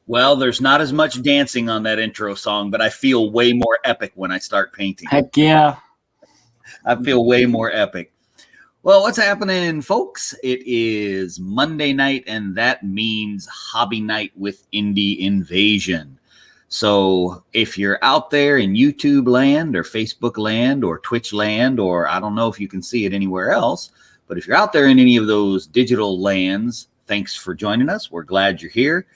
Well, there's not as much dancing on that intro song, but I feel way more epic when I start painting. Heck yeah. I feel way more epic. Well, what's happening, folks? It is Monday night, and that means hobby night with Indie Invasion. So if you're out there in YouTube land or Facebook land or Twitch land, or I don't know if you can see it anywhere else, but if you're out there in any of those digital lands, thanks for joining us. We're glad you're here.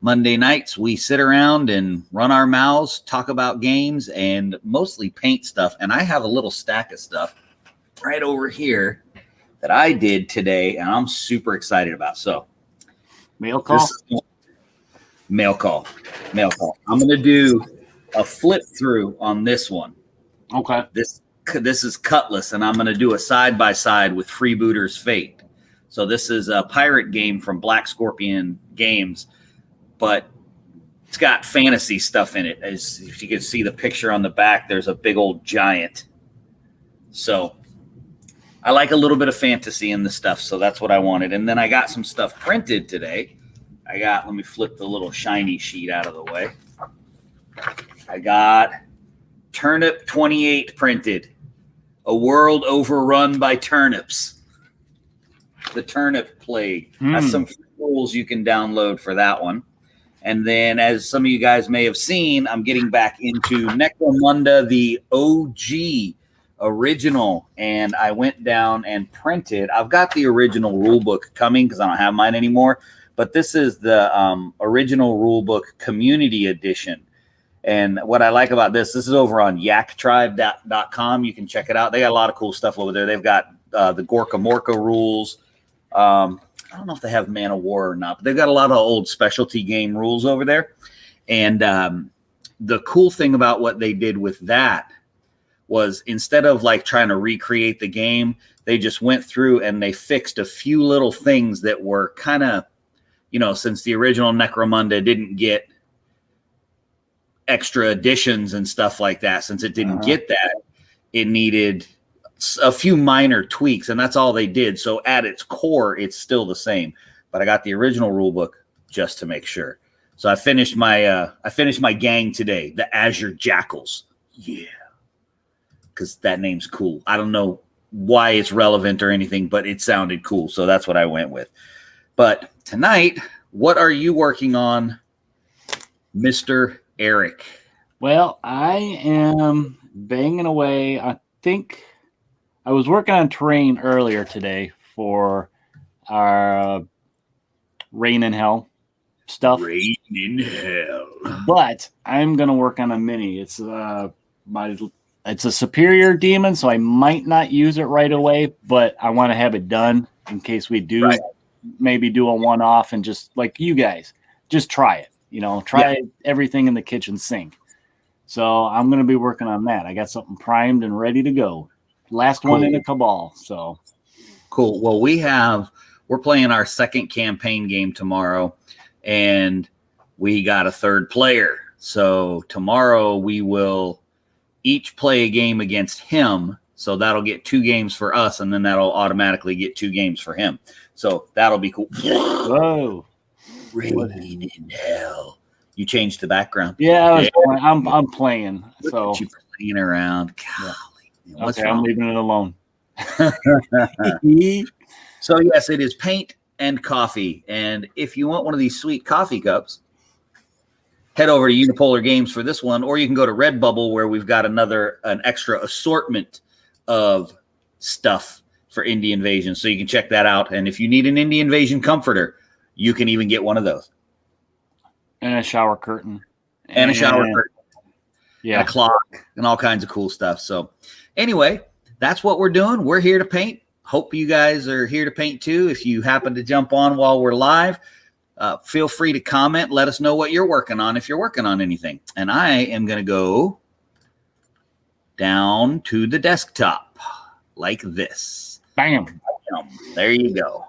Monday nights, we sit around and run our mouths, talk about games, and mostly paint stuff. And I have a little stack of stuff right over here that I did today, and I'm super excited about. So, mail call? Mail call. I'm going to do a flip through on this one. Okay. This is Cutlass, and I'm going to do a side-by-side with Freebooter's Fate. So this is a pirate game from Black Scorpion Games, but it's got fantasy stuff in it. As if you can see the picture on the back, there's a big old giant. So I like a little bit of fantasy in the stuff, so that's what I wanted. And then I got some stuff printed today. Let me flip the little shiny sheet out of the way. I got Turnip 28 printed. A world overrun by turnips. The Turnip Plague. That's some rules you can download for that one. And then, as some of you guys may have seen, I'm getting back into Necromunda, the OG original, and I went down and printed. I've got the original rule book coming because I don't have mine anymore, but this is the original rule book community edition. And what I like about this is over on yaktribe.com. You can check it out. They got a lot of cool stuff over there. They've got the Gorka Morka rules. I don't know if they have Man of War or not, but they've got a lot of old specialty game rules over there. And the cool thing about what they did with that was instead of like trying to recreate the game, they just went through and they fixed a few little things that were kind of, since the original Necromunda didn't get extra additions and stuff like that, since it didn't get that, it needed a few minor tweaks, and that's all they did. So at its core, it's still the same. But I got the original rule book just to make sure. So I finished my gang today, the Azure Jackals. Yeah, because that name's cool. I don't know why it's relevant or anything, but it sounded cool, so that's what I went with. But tonight, what are you working on, Mr. Eric? Well, I am banging away. I think I was working on terrain earlier today for our Rain in Hell stuff. Rain in Hell. But I'm going to work on a mini. It's a superior demon, so I might not use it right away, but I want to have it done in case we do maybe do a one-off and just like you guys, just try it. Try everything in the kitchen sink. So I'm going to be working on that. I got something primed and ready to go. Last one in a Cabal. So cool. Well, we're playing our second campaign game tomorrow, and we got a third player. So tomorrow we will each play a game against him. So that'll get 2 games for us, and then that'll automatically get 2 games for him. So that'll be cool. Whoa. Rain in Hell. You changed the background. Yeah, I'm playing. So you playing around. Golly. Yeah. Okay, I'm leaving it alone. So yes, it is paint and coffee. And if you want one of these sweet coffee cups, head over to Unipolar Games for this one, or you can go to Redbubble where we've got an extra assortment of stuff for Indie Invasion. So you can check that out. And if you need an Indie Invasion comforter, you can even get one of those. And a shower curtain. And a shower curtain. Yeah. And a clock and all kinds of cool stuff. So anyway, that's what we're doing. We're here to paint. Hope you guys are here to paint too. If you happen to jump on while we're live, feel free to comment. Let us know what you're working on if you're working on anything. And I am going to go down to the desktop like this. Bam. There you go.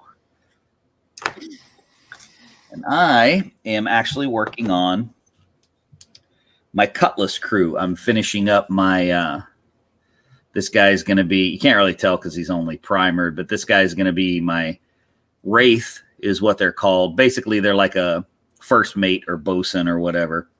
And I am actually working on my Cutlass crew. I'm finishing up my, this guy's going to be, you can't really tell because he's only primered, but this guy's going to be my Wraith is what they're called. Basically, they're like a first mate or bosun or whatever.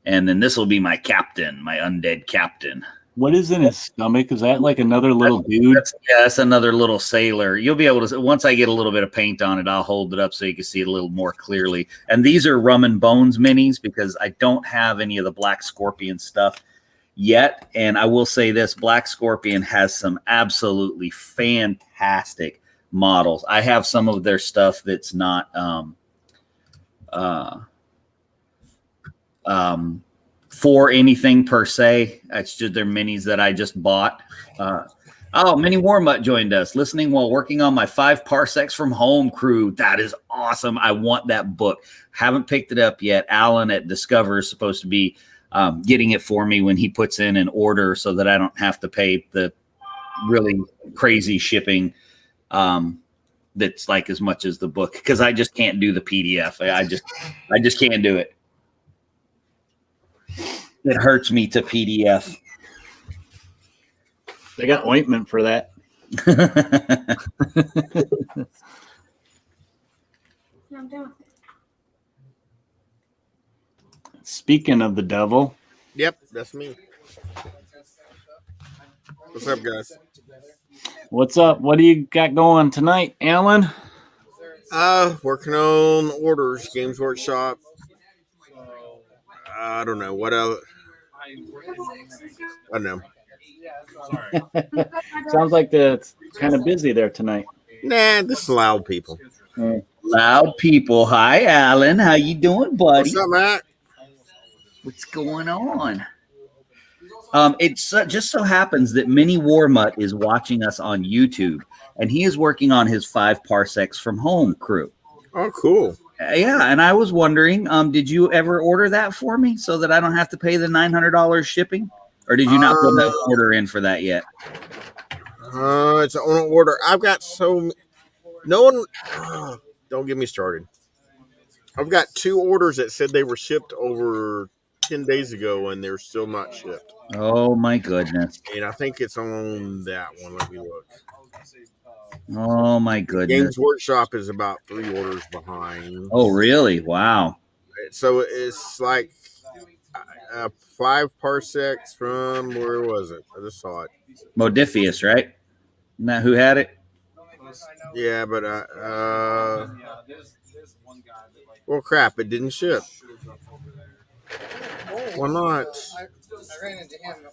And then this will be my captain, my undead captain. What is in his stomach? Is that like another little dude? That's another little sailor. You'll be able to, once I get a little bit of paint on it, I'll hold it up so you can see it a little more clearly. And these are Rum and Bones minis because I don't have any of the Black Scorpion stuff yet. And I will say this, Black Scorpion has some absolutely fantastic models. I have some of their stuff that's not for anything per se. It's just their minis that I just bought. Mini Warmutt joined us, listening while working on my 5 parsecs from home crew. That is awesome. I want that book. Haven't picked it up yet. Alan at Discover is supposed to be getting it for me when he puts in an order so that I don't have to pay the really crazy shipping that's like as much as the book, because I just can't do the PDF. I just can't do it. It hurts me to PDF. They got ointment for that. Speaking of the devil. Yep, that's me. What's up, guys? What's up? What do you got going tonight, Alan? Working on orders, Games Workshop. I don't know what else. I don't know. Sounds like it's kind of busy there tonight. Nah, this is loud people. Loud people. Hi, Alan. How you doing, buddy? What's up, Matt? What's going on? It just so happens that Mini Warmutt is watching us on YouTube, and he is working on his 5 parsecs from home crew. Oh, cool. Yeah, and I was wondering, did you ever order that for me so that I don't have to pay the $900 shipping? Or did you not put an order in for that yet? It's on order. I've got no one. Don't get me started. I've got 2 orders that said they were shipped over 10 days ago, and they're still not shipped. Oh my goodness! And I think it's on that one. Let me look. Oh my goodness! Games Workshop is about 3 orders behind. Oh really? Wow. So it's like 5 parsecs from, where was it? I just saw it. Modifius, right? Isn't that who had it? Yeah, but well, crap! It didn't ship. Why not?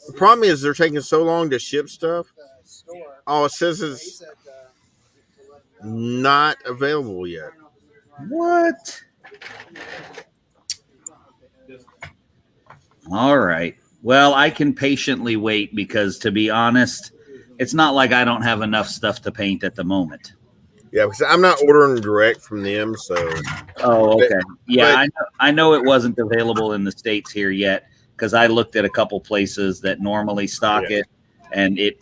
The problem is they're taking so long to ship stuff. Oh, it says it's not available yet. What? All right. Well, I can patiently wait because, to be honest, it's not like I don't have enough stuff to paint at the moment. Yeah, because I'm not ordering direct from them, so. Oh, okay. Yeah, I know it wasn't available in the States here yet because I looked at a couple places that normally stock it, and it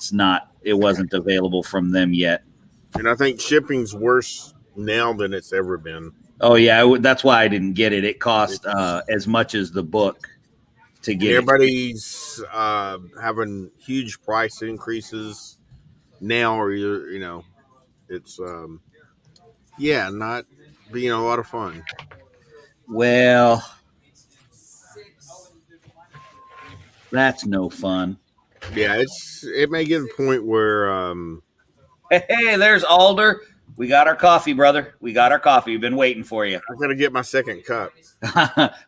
wasn't available from them yet. And I think shipping's worse now than it's ever been. Oh, yeah. That's why I didn't get it. It cost as much as the book to get Everybody's having huge price increases now, or it's not being a lot of fun. Well, that's no fun. Yeah, it may get to the point where Hey, there's Alder. We got our coffee, brother. We got our coffee. We've been waiting for you. I gotta get my second cup.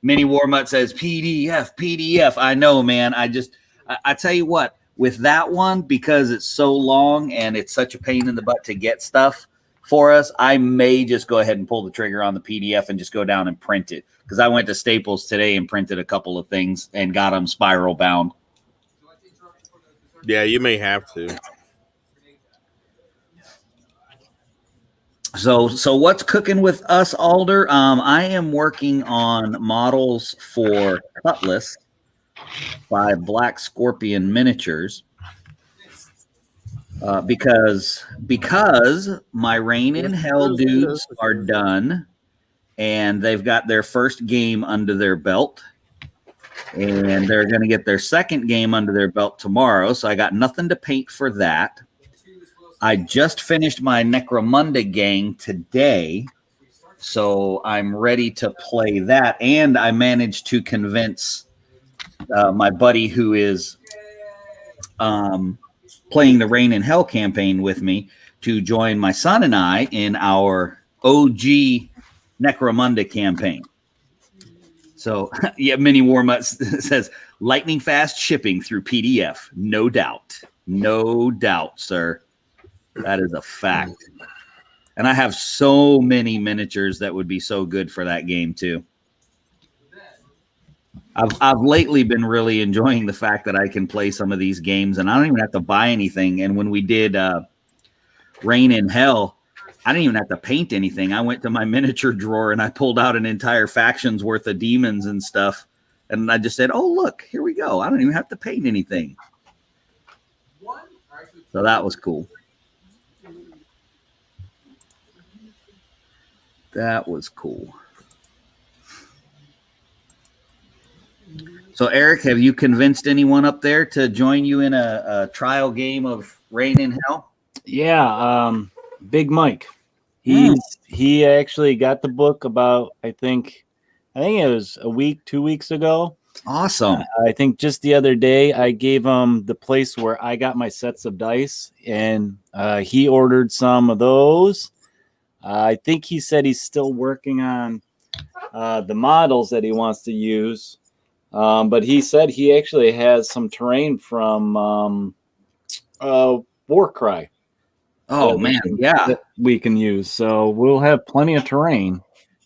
Mini Warmutt says PDF. I know, man. I tell you what, with that one, because it's so long and it's such a pain in the butt to get stuff for us, I may just go ahead and pull the trigger on the PDF and just go down and print it. Because I went to Staples today and printed a couple of things and got them spiral bound. Yeah, you may have to. So what's cooking with us, Alder? I am working on models for Cutlass by Black Scorpion Miniatures. Because my Rain in Hell dudes are done, and they've got their first game under their belt, and they're going to get their second game under their belt tomorrow. So I got nothing to paint for that. I just finished my Necromunda gang today, so I'm ready to play that. And I managed to convince my buddy who is playing the Rain in Hell campaign with me to join my son and I in our OG Necromunda campaign. So, yeah, Mini Warmut says lightning fast shipping through PDF. No doubt. No doubt, sir. That is a fact. And I have so many miniatures that would be so good for that game, too. I've lately been really enjoying the fact that I can play some of these games and I don't even have to buy anything. And when we did Rain in Hell, I didn't even have to paint anything. I went to my miniature drawer and I pulled out an entire faction's worth of demons and stuff. And I just said, oh, look, here we go. I don't even have to paint anything. So that was cool. That was cool. So, Eric, have you convinced anyone up there to join you in a trial game of Rain in Hell? Yeah, Big Mike. He actually got the book about I think it was a week, 2 weeks ago. Awesome. I think just the other day I gave him the place where I got my sets of dice, and he ordered some of those. I think he said he's still working on the models that he wants to use. But he said he actually has some terrain from Warcry. Oh, man, yeah. That we can use. So we'll have plenty of terrain.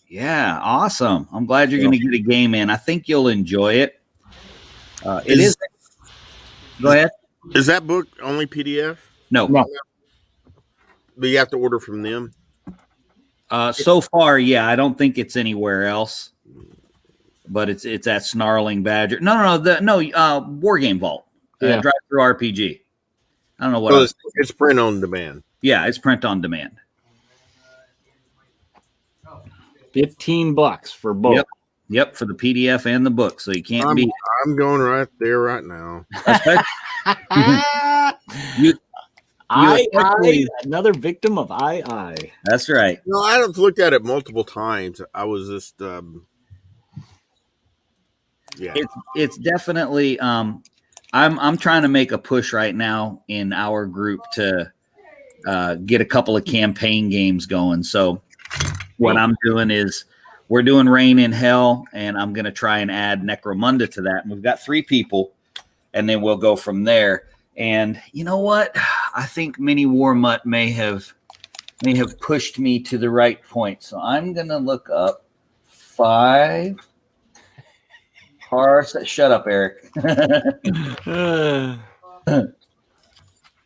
Yeah, awesome. I'm glad you're going to get a game in. I think you'll enjoy it. It is. Go ahead. Is that book only PDF? No. But you have to order from them? So far, yeah. I don't think it's anywhere else. But it's at Snarling Badger. No, War Game Vault. Yeah. Drive Through RPG. I don't know what. It's print on demand. Yeah, it's print on demand. $15 for both. Yep, for the PDF and the book, so you can't beat. I'm going right there right now. Another victim of II. That's right. No, I've looked at it multiple times. I was just yeah. It's definitely I'm trying to make a push right now in our group to get a couple of campaign games going. So what I'm doing is we're doing Rain in Hell, and I'm going to try and add Necromunda to that. And we've got 3 people, and then we'll go from there. And you know what? I think Mini Warmut may have pushed me to the right point. So I'm going to look up 5 parsecs. Shut up, Eric.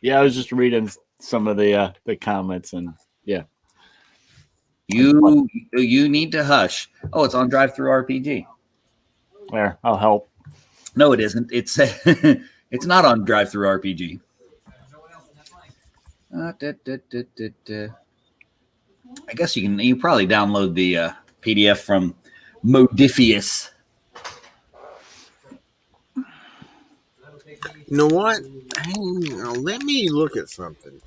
Yeah, I was just reading some of the comments, and yeah. You need to hush. Oh, it's on Drive Through RPG. There, I'll help. No, it isn't. It's it's not on Drive Through RPG. I guess you probably download the PDF from Modifius. You know what? Hang on, let me look at something.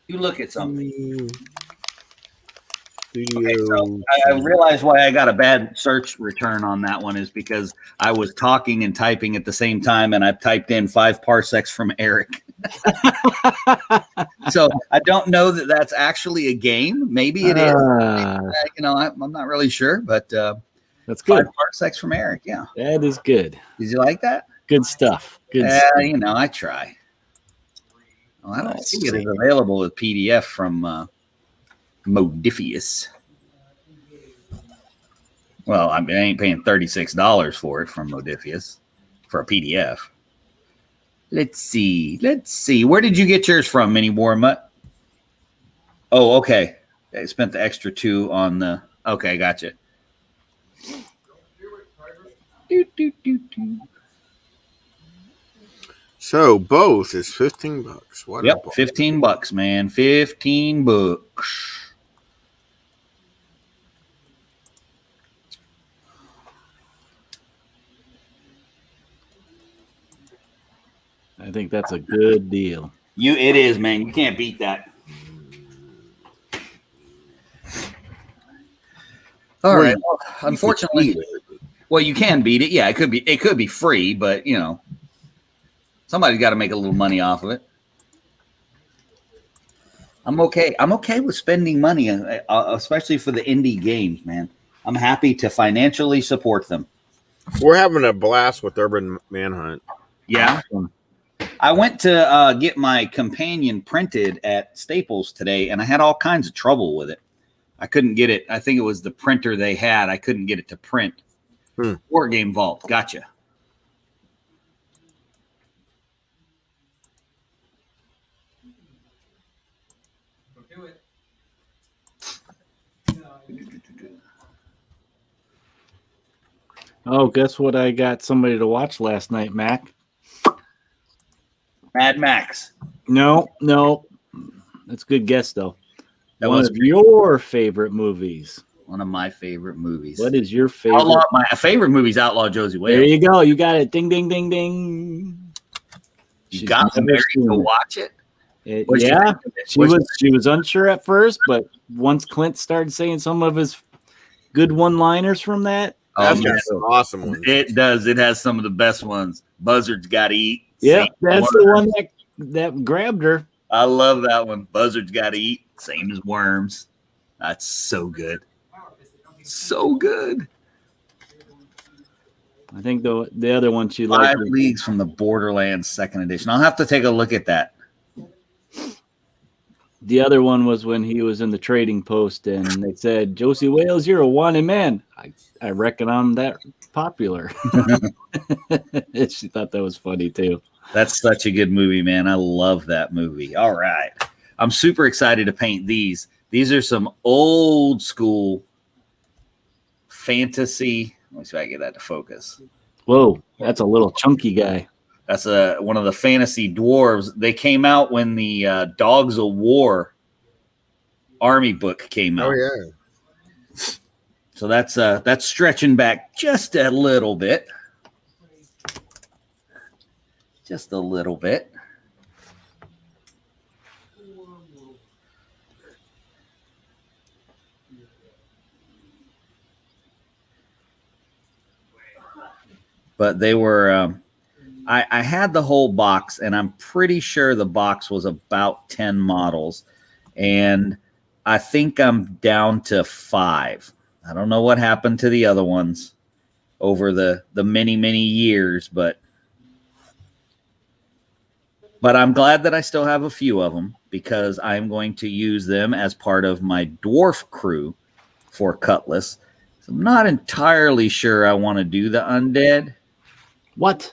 You look at something. Studio. Okay, so I realized why I got a bad search return on that one is because I was talking and typing at the same time, and I typed in 5 parsecs from Eric. So I don't know that that's actually a game. Maybe it is. I'm not really sure, but that's good. 5 parsecs from Eric. Yeah, that is good. Did you like that? Good stuff. Good stuff. I try. Well, I don't think it is available with PDF from Modifius. Well, I ain't paying $36 for it from Modifius for a PDF. Let's see. Where did you get yours from, Mini Warmut? Oh, okay. I spent the extra 2 on the. Okay, gotcha. So both is $15. What a Yep, ball. $15, man. $15. I think that's a good deal. It is, man. You can't beat that. All Well, right. Well, unfortunately, well, you can beat it. Yeah, it could be free, but somebody's got to make a little money off of it. I'm okay. I'm okay with spending money, especially for the indie games, man. I'm happy to financially support them. We're having a blast with Urban Manhunt. Yeah. Awesome. I went to get my companion printed at Staples today, and I had all kinds of trouble with it. I couldn't get it. I think it was the printer they had. I couldn't get it to print. War Game Vault. Gotcha. Oh, guess what? I got somebody to watch last night, Mac. Mad Max. No. That's a good guess, though. That One was of your favorite movies. one of my favorite movies. What is your favorite? My favorite movie is Outlaw Josie Wales. There you go. You got it. Ding, ding, ding, ding. You got Mary to watch it? Yeah, she was unsure at first, but once Clint started saying some of his good one-liners from that, That's got some awesome ones. It does. It has some of the best ones. Buzzard's Got to Eat. Yeah, that's the one that grabbed her. I love that one. Buzzard's Got to Eat. Same as worms. That's so good. So good. I think the other one she Five liked. Leagues from the Borderlands second edition. I'll have to take a look at that. The other one was when he was in the trading post and they said, Josie Wales, you're a wanted man. I reckon I'm that popular. She thought that was funny too. That's such a good movie, man. I love that movie. All right. I'm super excited to paint these. These are some old school fantasy. Let me see if I can get that to focus. Whoa, that's a little chunky guy. That's one of the fantasy dwarves. They came out when the Dogs of War army book came out. Oh yeah. So that's stretching back just a little bit. Just a little bit. But they were I had the whole box, and I'm pretty sure the box was about 10 models, and I think I'm down to 5. I don't know what happened to the other ones over the many, many years, but I'm glad that I still have a few of them because I'm going to use them as part of my dwarf crew for Cutlass. So I'm not entirely sure I want to do the undead. What?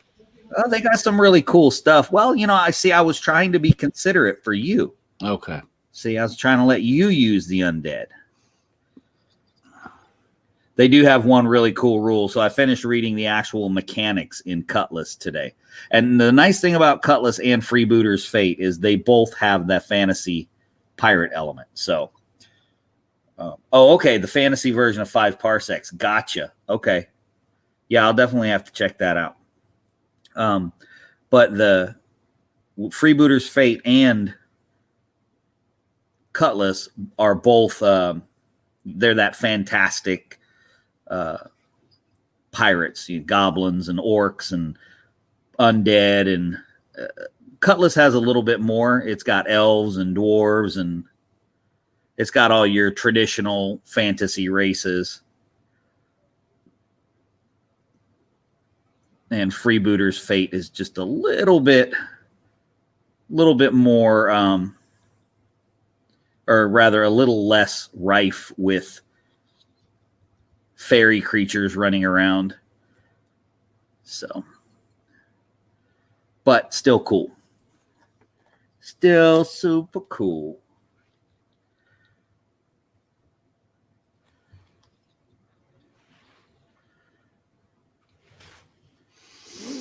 Oh, they got some really cool stuff. Well, I was trying to be considerate for you. Okay. See, I was trying to let you use the undead. They do have one really cool rule. So I finished reading the actual mechanics in Cutlass today. And the nice thing about Cutlass and Freebooter's Fate is they both have that fantasy pirate element. So, okay, the fantasy version of 5 parsecs. Gotcha. Okay. Yeah, I'll definitely have to check that out. But the Freebooter's Fate and Cutlass are both they're that fantastic pirates, goblins and orcs and undead, and Cutlass has a little bit more. It's got elves and dwarves, and it's got all your traditional fantasy races. And Freebooter's Fate is just a little bit more, or rather a little less rife with fairy creatures running around. So, but still cool. Still super cool.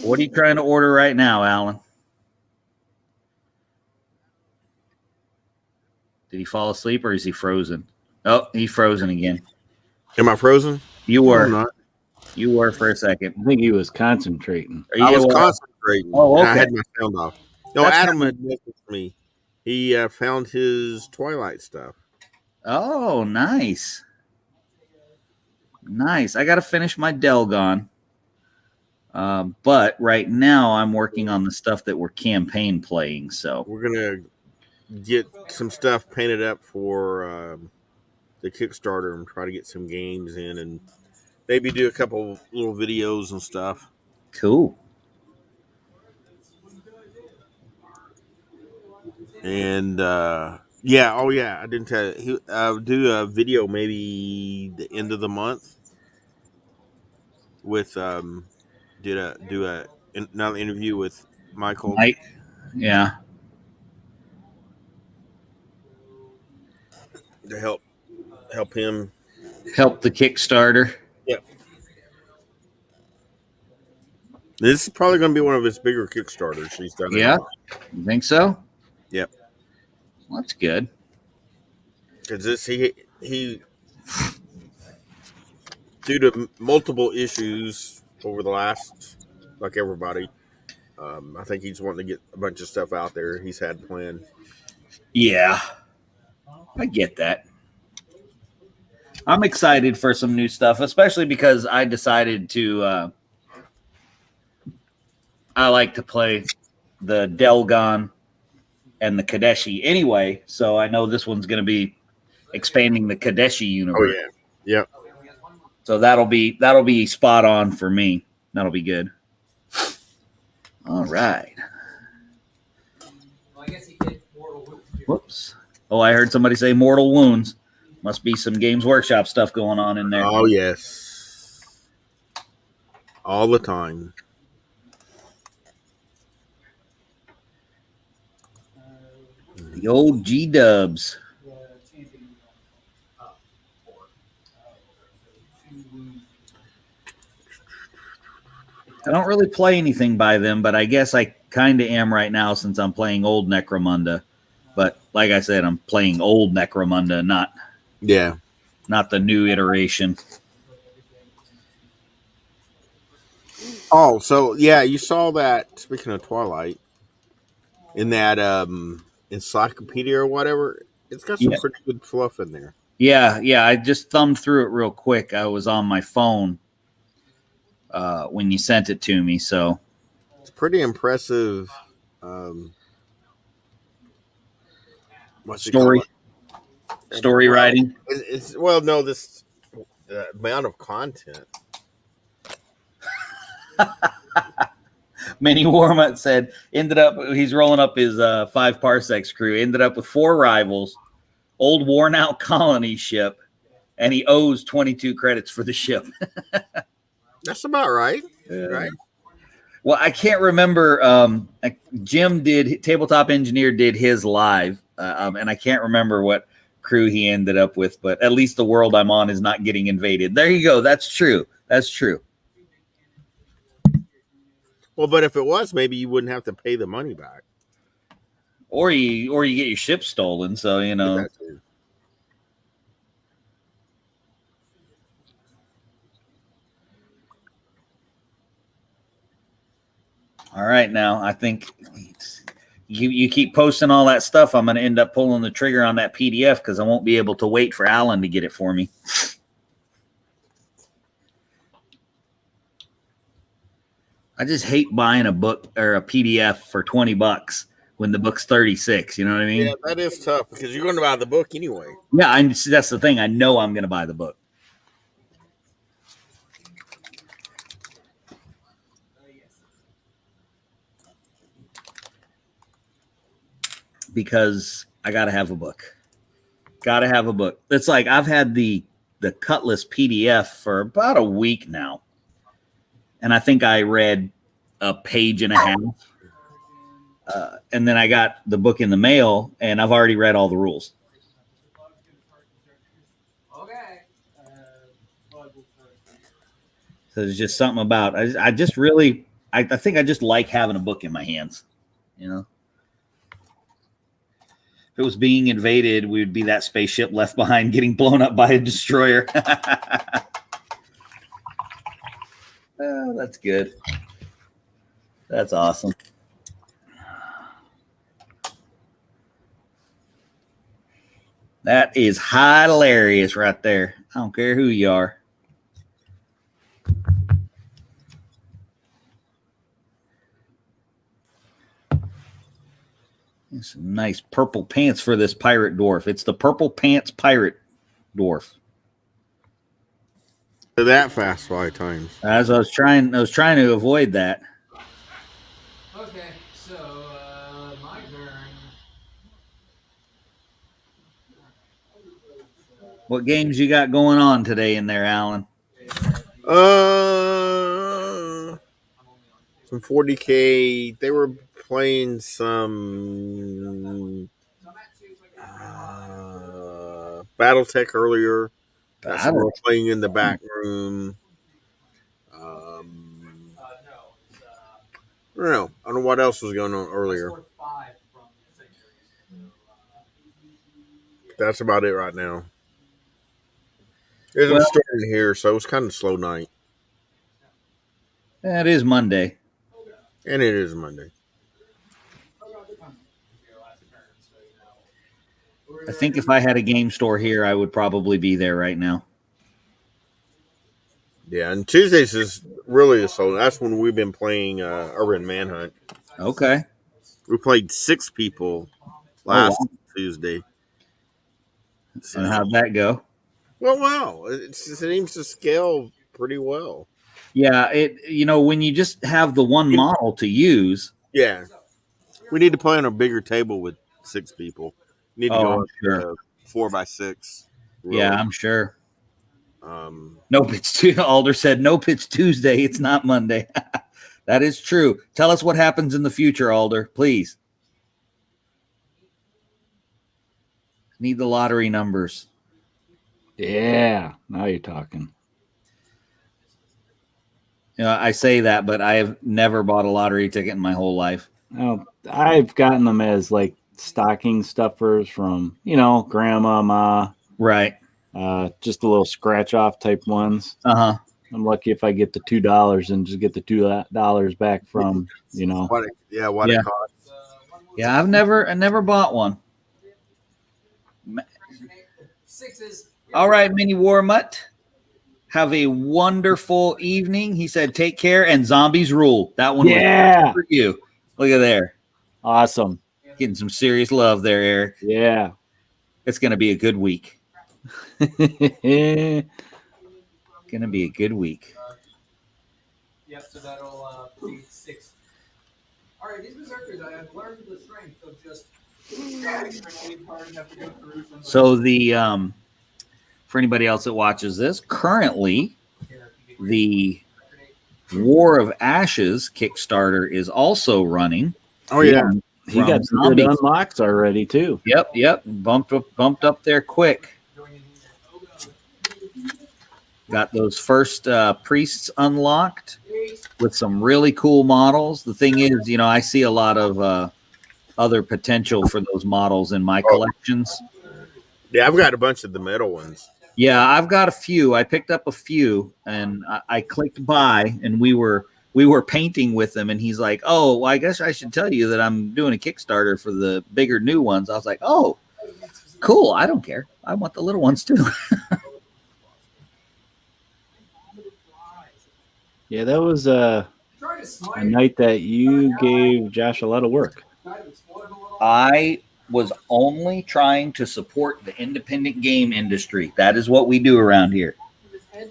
What are you trying to order right now, Alan? Did he fall asleep or is he frozen? Oh, he's frozen again. Am I frozen? You No, were. I'm not. You were for a second. I think he was concentrating. I was concentrating. Oh, And I okay. had my sound off. No, That's Adam had messaged me. He found his Twilight stuff. Oh, nice. Nice. I got to finish my Delgon. But right now I'm working on the stuff that we're campaign playing. So We're gonna get some stuff painted up for the Kickstarter and try to get some games in and maybe do a couple little videos and stuff. cool. And yeah, oh yeah, I didn't tell you. Do a video maybe the end of the month with do another interview with Michael. Mike. Yeah. To help him. Help the Kickstarter. Yeah. This is probably going to be one of his bigger Kickstarters he's done. Yeah. You think so? Yep. Well, that's good. Because this he due to multiple issues over the last, like everybody, I think he's wanting to get a bunch of stuff out there he's had planned. Yeah. I get that. I'm excited for some new stuff, especially because I decided to I like to play the Delgon and the Kadeshi anyway, so I know this one's going to be expanding the Kadeshi universe. Oh yeah. Yep. So that'll be spot on for me. That'll be good. All right. Whoops. Oh, I heard somebody say Mortal Wounds. Must be some Games Workshop stuff going on in there. Oh yes. All the time. The old G-dubs. I don't really play anything by them, but I guess I kind of am right now since I'm playing old Necromunda. But like I said, I'm playing old Necromunda, not the new iteration. Oh, so yeah, you saw that. Speaking of Twilight, in that encyclopedia or whatever, it's got some pretty good fluff in there. Yeah. I just thumbed through it real quick. I was on my phone when you sent it to me, so it's pretty impressive. Story writing. It's well, no, this the amount of content. Manny Warmut said he's rolling up his 5 parsecs crew, ended up with 4 rivals, old worn out colony ship, and he owes 22 credits for the ship. That's about right. Right. Well, I can't remember. Jim Tabletop Engineer did his live, and I can't remember what crew he ended up with, but at least the world I'm on is not getting invaded. There you go. That's true. Well, but if it was, maybe you wouldn't have to pay the money back. Or you get your ship stolen, so you know. All right, now I think you keep posting all that stuff. I'm going to end up pulling the trigger on that PDF because I won't be able to wait for Alan to get it for me. I just hate buying a book or a PDF for $20 when the book's 36. You know what I mean? Yeah, that is tough because you're going to buy the book anyway. Yeah, that's the thing. I know I'm going to buy the book. Because I got to have a book. It's like I've had the Cutlass PDF for about a week now. And I think I read a page and a half. And then I got the book in the mail, and I've already read all the rules. So there's just something about I think I just like having a book in my hands, you know. If it was being invaded, we would be that spaceship left behind getting blown up by a destroyer. Oh, that's good. That's awesome. That is hilarious right there. I don't care who you are. Some nice purple pants for this pirate dwarf. It's the purple pants pirate dwarf. That fast flight times. As I was trying to avoid that. Okay, so my turn. What games you got going on today in there, Alan? Some 40K. They were playing some BattleTech earlier. That's what we're playing in the back room. I don't know what else was going on earlier. That's about it right now. It's starting here, so it's kind of a slow night. It is Monday. And it is Monday. I think if I had a game store here, I would probably be there right now. Yeah, and Tuesdays is really a slow. That's when we've been playing Urban Manhunt. Okay. We played 6 people last Tuesday. And how'd that go? Well, it seems to scale pretty well. Yeah, when you just have the one model to use. Yeah. We need to play on a bigger table with 6 people. We need to go up to 4x6. Really. Yeah, I'm sure. Nope, Alder said, nope, it's Tuesday. It's not Monday. That is true. Tell us what happens in the future, Alder, please. Need the lottery numbers. Yeah, now you're talking. I say that, but I have never bought a lottery ticket in my whole life. Oh, I've gotten them as like stocking stuffers from, grandma, ma. Right. Just a little scratch off type ones. Uh-huh. I'm lucky if I get the $2 and just get the $2 back from, What it costs. Yeah, I never bought one. All right, Mini War Mutt. Have a wonderful evening. He said, take care and zombies rule. That one was for you. Look at there. Awesome. Getting some serious love there, Eric. Yeah. It's going to be a good week. Going to be a good week. Yep, so that'll be 6. All right, these berserkers, I have learned the strength of just hard enough to go through. So for anybody else that watches this, currently the War of Ashes Kickstarter is also running. Oh yeah, he got some good unlocks already too. Yep, bumped up there quick. Got those first priests unlocked with some really cool models. The thing is, I see a lot of other potential for those models in my collections. Yeah, I've got a bunch of the metal ones. Yeah, I've got a few. I picked up a few, and I clicked buy, and we were painting with them, and he's like, "Oh, well, I guess I should tell you that I'm doing a Kickstarter for the bigger new ones." I was like, "Oh, cool! I don't care. I want the little ones too." Yeah, that was a night that you gave Josh a lot of work. I was only trying to support the independent game industry. That is what we do around here. I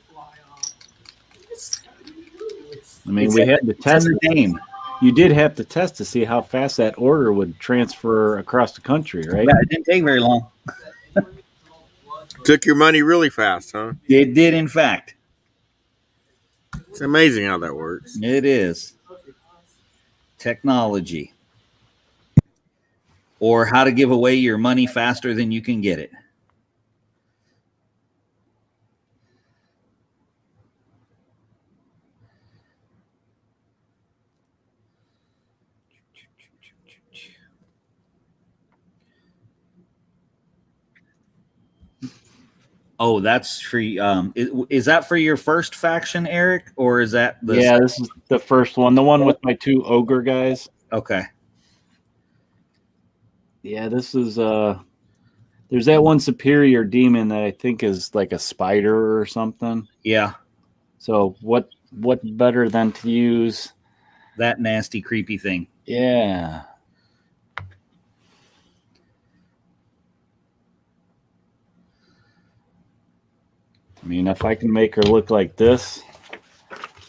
mean, we had to test the game. You did have to test to see how fast that order would transfer across the country, right? Yeah, it didn't take very long. Took your money really fast, huh? It did, in fact. It's amazing how that works. It is. Technology. Or how to give away your money faster than you can get it. Oh, that's for is that for your first faction, Eric, or is that the Yeah, this is the first one. The one with my 2 ogre guys. Okay. Yeah, this is there's that one superior demon that I think is like a spider or something. Yeah, So what better than to use? that nasty, creepy thing. Yeah. I mean, if I can make her look like this,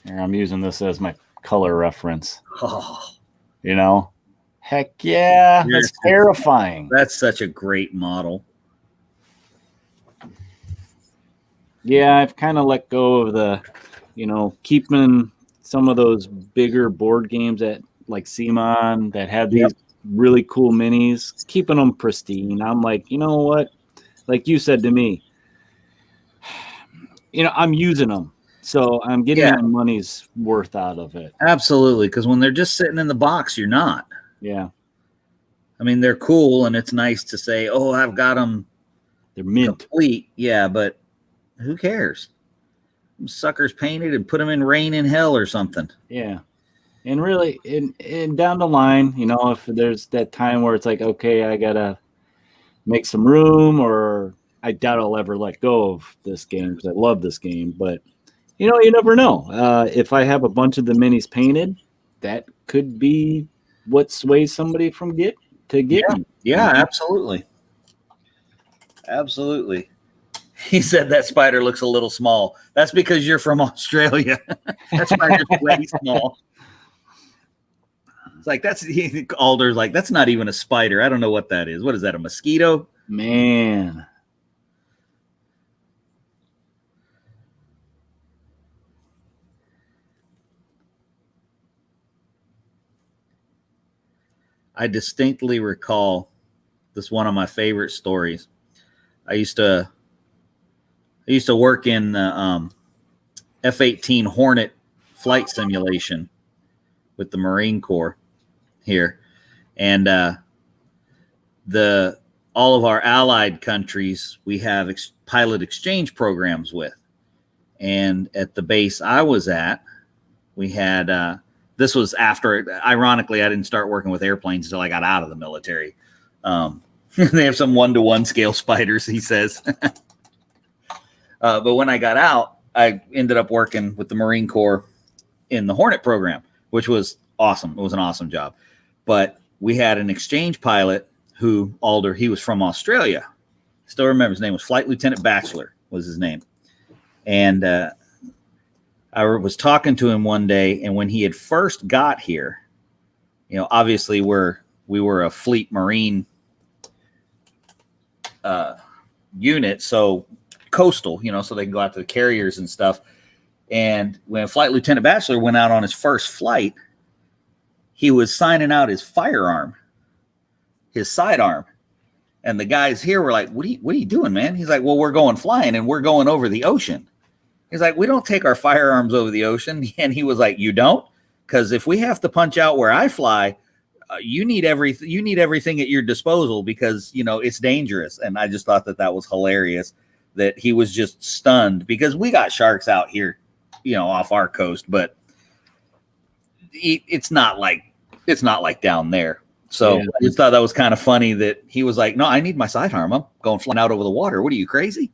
here, I'm using this as my color reference. Oh, You know? Heck yeah, Yes. that's terrifying. that's such a great model. Yeah, I've kind of let go of the, keeping some of those bigger board games that like Simon that had these really cool minis, keeping them pristine. I'm like, you know what? Like you said to me, I'm using them. So I'm getting Yeah. my money's worth out of it. Absolutely, because when they're just sitting in the box, you're not. Yeah. I mean, they're cool, and it's nice to say, "Oh, I've got them They're mint. complete." Yeah, but who cares? Them suckers painted and put them in rain in hell or something. Yeah. And really, in down the line, if there's that time where it's like, okay, I got to make some room, or I doubt I'll ever let go of this game because I love this game. But, you never know. If I have a bunch of the minis painted, that could be what sways somebody from getting me. Yeah, absolutely. Absolutely. He said that spider looks a little small. That's because you're from Australia. That spider's way small. It's like Alder's like, that's not even a spider. I don't know what that is. What is that? A mosquito? Man. I distinctly recall this one of my favorite stories. I used to work in the F-18 Hornet flight simulation with the Marine Corps here, and all of our allied countries we have pilot exchange programs with, and at the base I was at, we had this was after, ironically, I didn't start working with airplanes until I got out of the military. They have some 1-to-1 scale spiders, he says. But when I got out, I ended up working with the Marine Corps in the Hornet program, which was awesome. It was an awesome job. But we had an exchange pilot who, Alder, he was from Australia. Still remember his name was Flight Lieutenant Batchelor was his name. And I was talking to him one day, and when he had first got here, obviously we were a fleet Marine unit, so coastal, so they can go out to the carriers and stuff. And when Flight Lieutenant Batchelor went out on his first flight, he was signing out his firearm, his sidearm. And the guys here were like, what are you doing, man? He's like, well, we're going flying and we're going over the ocean. He's like, we don't take our firearms over the ocean. And he was like, you don't? Because if we have to punch out where I fly, you need everything at your disposal because, it's dangerous. And I just thought that was hilarious that he was just stunned because we got sharks out here, off our coast, but it's not like down there. So yeah. I just thought that was kind of funny that he was like, no, I need my sidearm. I'm going flying out over the water. What are you, crazy?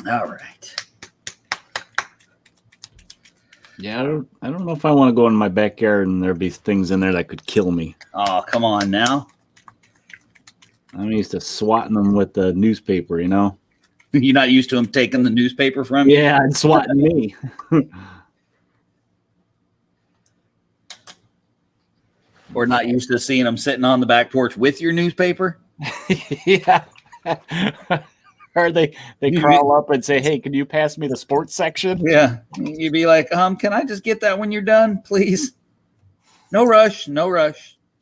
All right. Yeah, I don't know if I want to go in my backyard and there'd be things in there that could kill me. Oh, come on now. I'm used to swatting them with the newspaper, You're not used to them taking the newspaper from you? Yeah, and swatting me. Or not used to seeing them sitting on the back porch with your newspaper? Yeah. Or they crawl up and say, hey, can you pass me the sports section? Yeah. You'd be like, can I just get that when you're done, please? No rush.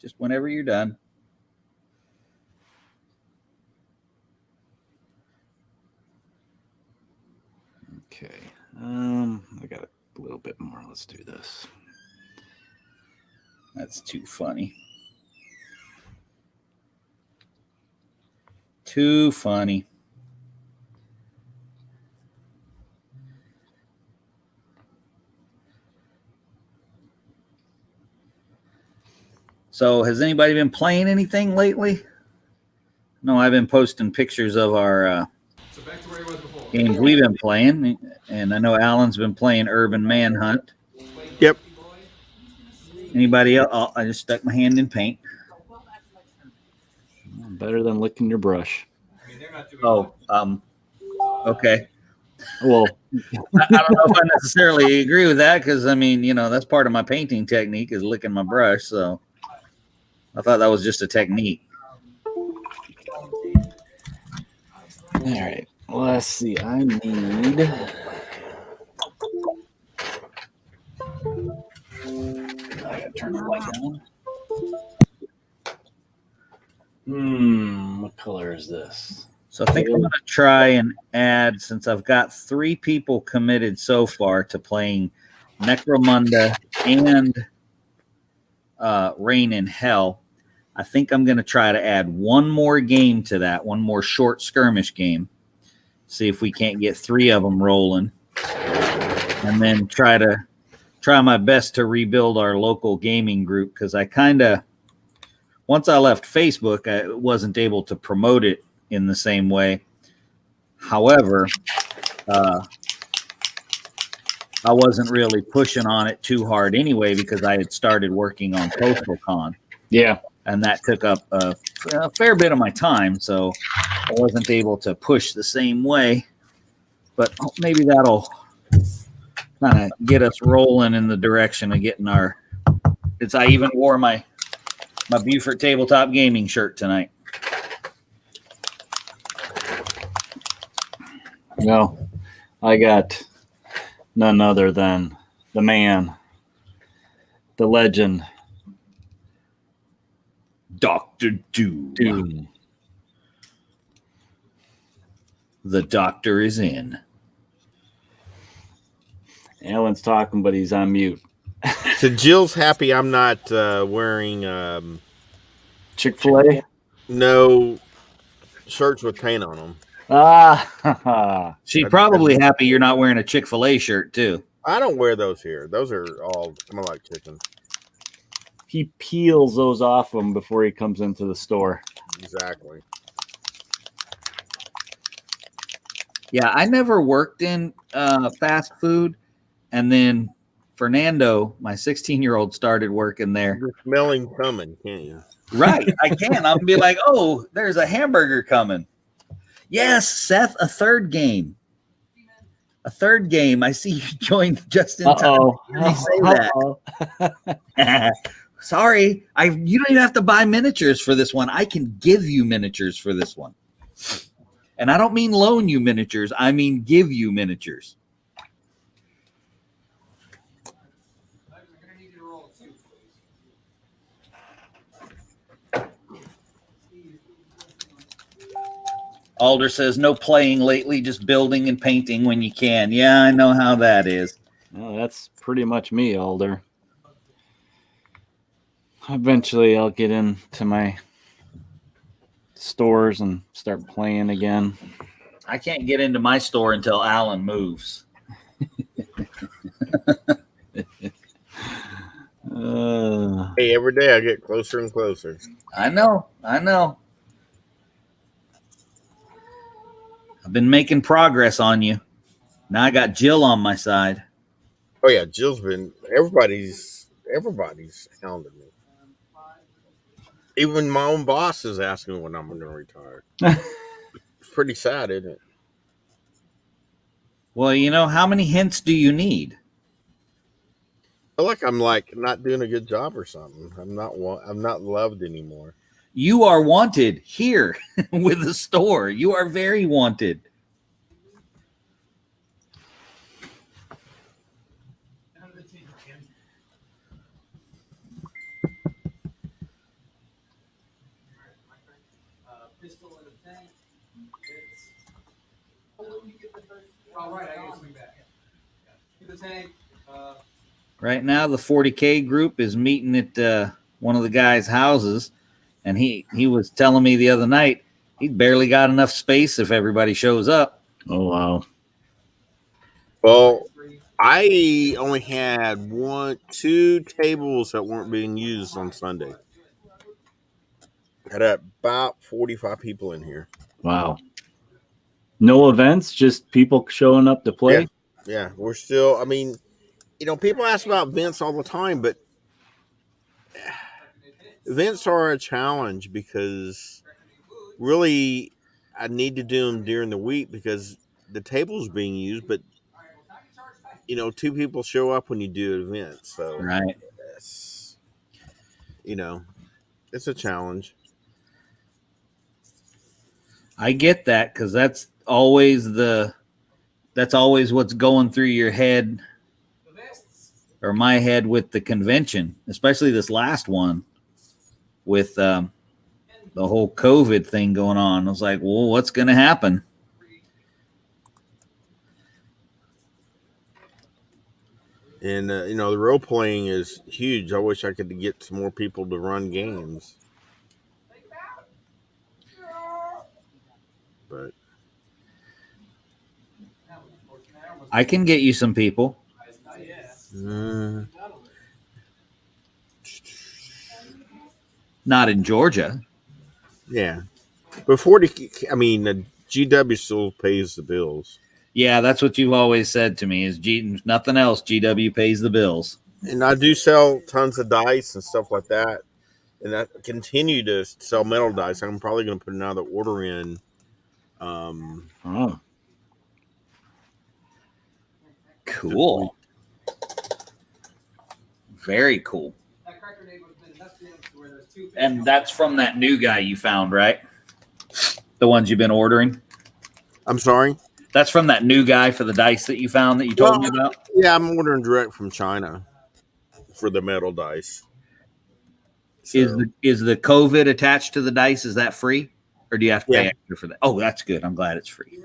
Just whenever you're done. Okay. I got a little bit more. Let's do this. That's too funny. Too funny. So has anybody been playing anything lately? No, I've been posting pictures of our So back to where he was before. games we've been playing. And I know Alan's been playing Urban Manhunt. Yep. Anybody else? Oh, I just stuck my hand in paint. Better than licking your brush. I mean, they're not doing Oh, okay. Well, I don't know if I necessarily agree with that because, I mean, you know, that's part of my painting technique is licking my brush. So I thought that was just a technique. all right. Let's see. I need. I gotta turn the light on. What color is this? So I think I'm going to try and add, since I've got 3 people committed so far to playing Necromunda and Rain in Hell, I think I'm going to try to add one more game to that, one more short skirmish game. See if we can't get 3 of them rolling. And then try my best to rebuild our local gaming group because I kind of, once I left Facebook, I wasn't able to promote it in the same way. However, I wasn't really pushing on it too hard anyway because I had started working on CoastalCon. Yeah. And that took up a fair bit of my time, so I wasn't able to push the same way. But maybe that'll kind of get us rolling in the direction of getting our. I even wore my Beaufort Tabletop Gaming shirt tonight. No, I got none other than the man, the legend, Dr. Doom. The doctor is in. Alan's talking, but he's on mute. So Jill's happy I'm not wearing Chick-fil-A? no shirts with paint on them. She's probably happy you're not wearing a Chick-fil-A shirt too. I don't wear those here. Those are all smell like chicken. He peels those off him before he comes into the store. Exactly. Yeah, I never worked in fast food, and then Fernando, my 16-year-old, started working there. You're smelling coming, can't you? Right, I can. I'll be like, oh, there's a hamburger coming. Yes, Seth, a third game. A third game. I see you joined just in time. Uh-oh. Let me say that. Sorry, you don't even have to buy miniatures for this one. I can give you miniatures for this one. And I don't mean loan you miniatures. I mean give you miniatures. I'm going to need you to roll 2, please. Alder says, no playing lately, just building and painting when you can. Yeah, I know how that is. Well, that's pretty much me, Alder. Eventually, I'll get into my stores and start playing again. I can't get into my store until Alan moves. Hey, every day I get closer and closer. I know. I've been making progress on you. Now I got Jill on my side. Oh yeah, Jill's been everybody's hounding me. Even my own boss is asking when I'm going to retire. It's pretty sad, isn't it? Well, you know, how many hints do you need? I feel like I'm not doing a good job or something. I'm not loved anymore. You are wanted here with the store. You are very wanted. Pistol in a tank. All right, I got to swing back. Get the tank. Right now, the 40K group is meeting at one of the guys' houses, and he was telling me the other night he barely got enough space if everybody shows up. Oh wow. Well, I only had 2 tables that weren't being used on Sunday. Had about 45 people in here. Wow. No events, just people showing up to play. Yeah, we're still. I mean, people ask about events all the time, but events are a challenge because really I need to do them during the week because the table's being used, but 2 people show up when you do an event, so Right. it's it's a challenge. I get that because that's always what's going through your head or my head with the convention, especially this last one with the whole COVID thing going on. I was like, well, what's going to happen? And the role playing is huge. I wish I could get some more people to run games, but I can get you some people. Not in Georgia. Yeah, but 40. I mean, the GW still pays the bills. Yeah, that's what you've always said to me is nothing else. GW pays the bills. And I do sell tons of dice and stuff like that. And I continue to sell metal dice. I'm probably going to put another order in. Cool. Very cool. And that's from that new guy you found, right? The ones you've been ordering? I'm sorry? That's from that new guy for the dice that you found that you told me about? Yeah, I'm ordering direct from China for the metal dice. So, is the COVID attached to the dice? Is that free? Or do you have to pay extra for that? Oh, that's good. I'm glad it's free.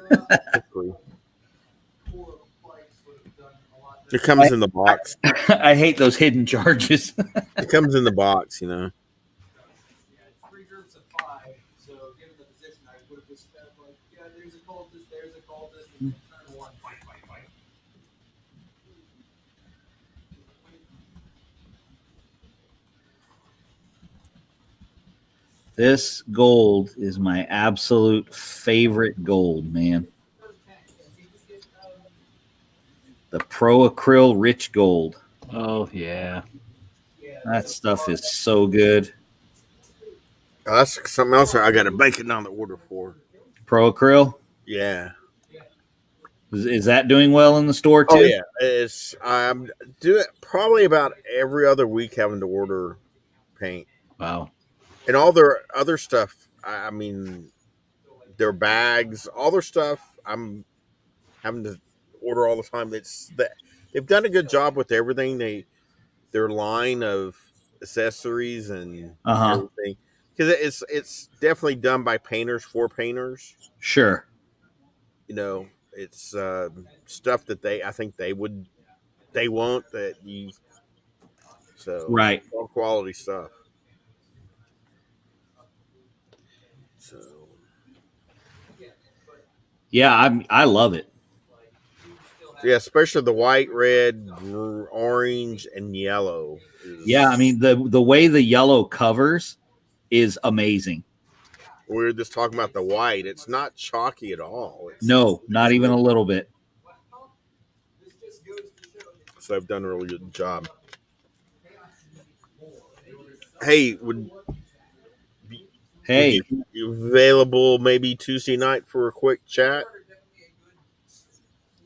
It comes in the box. I hate those hidden charges. It comes in the box, 3 groups of 5. So given the position, I would have just said, like, yeah, there's a cultist, and turn 1, fight. This gold is my absolute favorite gold, man. The Pro Acryl Rich Gold. Oh, yeah. That stuff is so good. That's something else I got to bake it on the order for. Pro Acryl? Yeah. Is that doing well in the store too? Oh, yeah. I'm doing probably about every other week having to order paint. Wow. And all their other stuff, I mean, their bags, all their stuff, I'm having to order all the time. They've done a good job with everything. Their line of accessories and everything, because it's definitely done by painters for painters. Sure. It's stuff that I think they want that you. So right, all quality stuff. So yeah, I love it. Yeah, especially the white, red, orange, and yellow. Yeah, I mean the way the yellow covers is amazing. We were just talking about the white. It's not chalky at all. No, not even a little bit. So I've done a really good job. Hey, would you available maybe Tuesday night for a quick chat?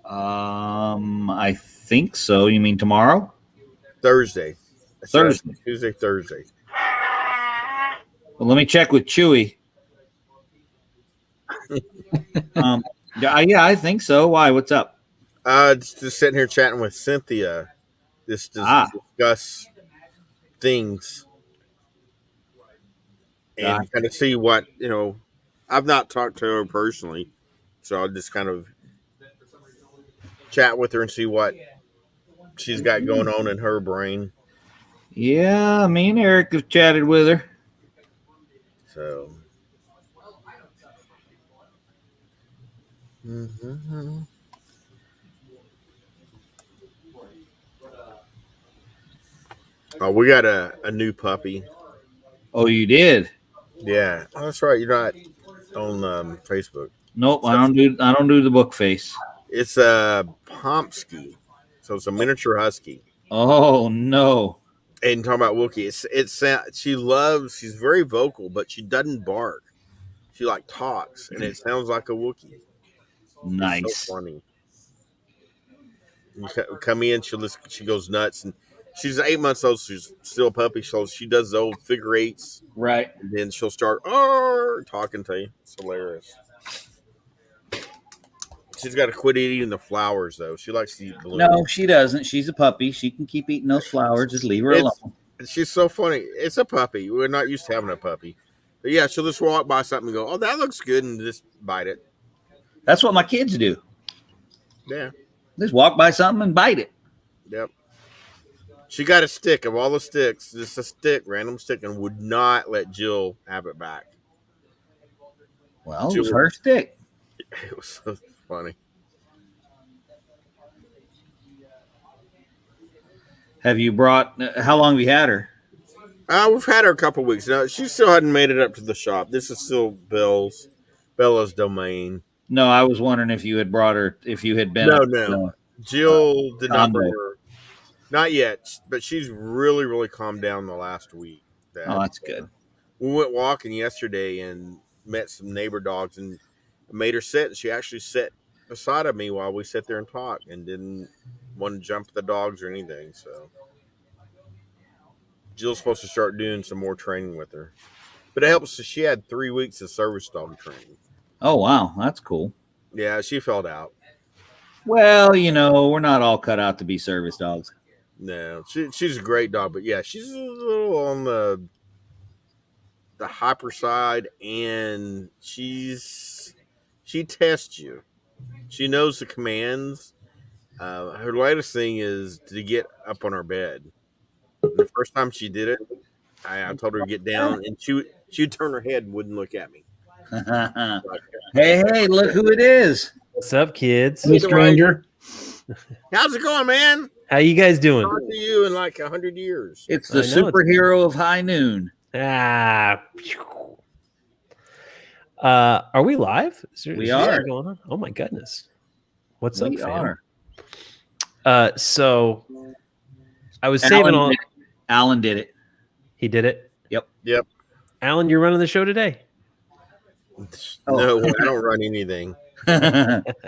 I think so. You mean tomorrow? Thursday. Thursday. Tuesday, Thursday. Well, let me check with Chewy. Yeah, I think so. Why? What's up? Just sitting here chatting with Cynthia. Just to discuss things and kind of see what I've not talked to her personally, so I'll just kind of chat with her and see what she's got going on in her brain. Yeah, me and Eric have chatted with her. So. Mm-hmm. Oh, we got a new puppy. Oh, you did? Yeah, oh, that's right. You're not on Facebook. Nope, I don't do the book face. It's a Pomsky, so it's a miniature husky. Oh no. And talking about Wookie, she's very vocal, but she doesn't bark. She like talks, and it sounds like a Wookie. Nice. It's so funny. You come in, she goes nuts, and she's 8 months old. So she's still a puppy, so she does the old figure eights, Right. and then she'll start talking to you. It's hilarious. She's got to quit eating the flowers, though. She likes to eat blue. No, she doesn't. She's a puppy. She can keep eating those flowers. Just leave her alone. She's so funny. It's a puppy. We're not used to having a puppy. But yeah, she'll just walk by something and go, "Oh, that looks good," and just bite it. That's what my kids do. Yeah. Just walk by something and bite it. Yep. She got a stick of all the sticks, just a stick, random stick, and would not let Jill have it back. Well, it was her stick. It was so funny. Have you brought? How long have you had her? We've had her a couple weeks now. She still hadn't made it up to the shop. This is still Bella's domain. No, I was wondering if you had brought her. If you had been. No. Jill did not bring her. Not yet, but she's really, really calmed down the last week. That's good. We went walking yesterday and met some neighbor dogs and made her sit. And she actually sat beside of me while we sat there and talked and didn't want to jump the dogs or anything. So Jill's supposed to start doing some more training with her. But it helps. She had 3 weeks of service dog training. Oh, wow. That's cool. Yeah, she filled out. Well, we're not all cut out to be service dogs. No, she's a great dog, but yeah, she's a little on the hyper side, and she tests you. She knows the commands. Her latest thing is to get up on her bed. And the first time she did it, I told her to get down, and she'd turn her head and wouldn't look at me. Hey, look who it is. What's up, kids? Hey, stranger. How's it going, man? How you guys doing? Talk to you in like 100 years. It's the superhero of high noon. Are we live? We are. Going on? Oh my goodness. What's up, fam? So I was saving all. Alan did it. He did it. Yep. Alan, you're running the show today. No, I don't run anything.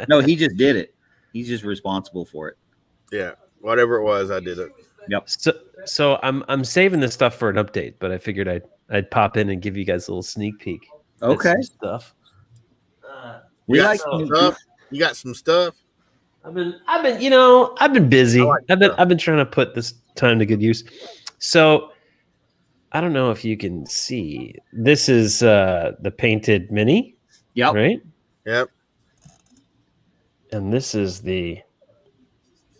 No, he just did it. He's just responsible for it. Yeah, whatever it was, I did it. Yep. So I'm saving this stuff for an update, but I figured I'd pop in and give you guys a little sneak peek. Okay. Stuff. You got some stuff. You got some stuff. I've been busy. I've been trying to put this time to good use. So I don't know if you can see. This is the painted mini. Yep. Right? Yep. And this is the